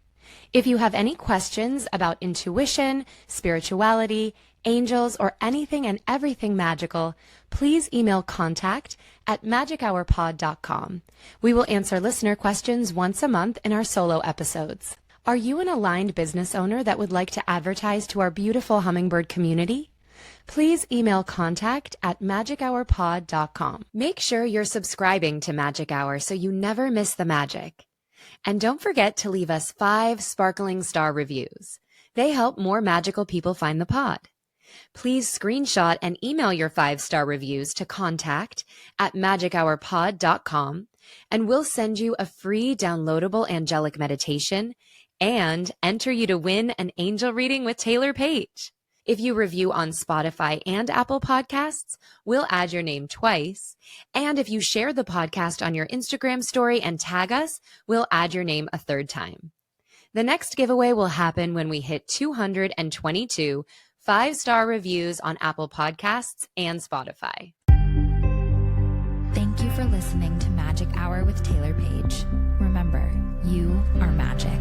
[SPEAKER 2] If you have any questions about intuition, spirituality, angels, or anything and everything magical, please email contact@magichourpod.com. We will answer listener questions once a month in our solo episodes. Are you an aligned business owner that would like to advertise to our beautiful hummingbird community? Please email contact@magichourpod.com. Make sure you're subscribing to Magic Hour so you never miss the magic. And don't forget to leave us 5 sparkling star reviews. They help more magical people find the pod. Please screenshot and email your 5-star reviews to contact@magichourpod.com, and we'll send you a free downloadable angelic meditation and enter you to win an angel reading with Taylor Page. If you review on Spotify and Apple Podcasts, we'll add your name twice. And if you share the podcast on your Instagram story and tag us, we'll add your name a 3rd time. The next giveaway will happen when we hit 222 5-star reviews on Apple Podcasts and Spotify.
[SPEAKER 1] Thank you for listening to Magic Hour with Taylor Page. Remember, you are magic.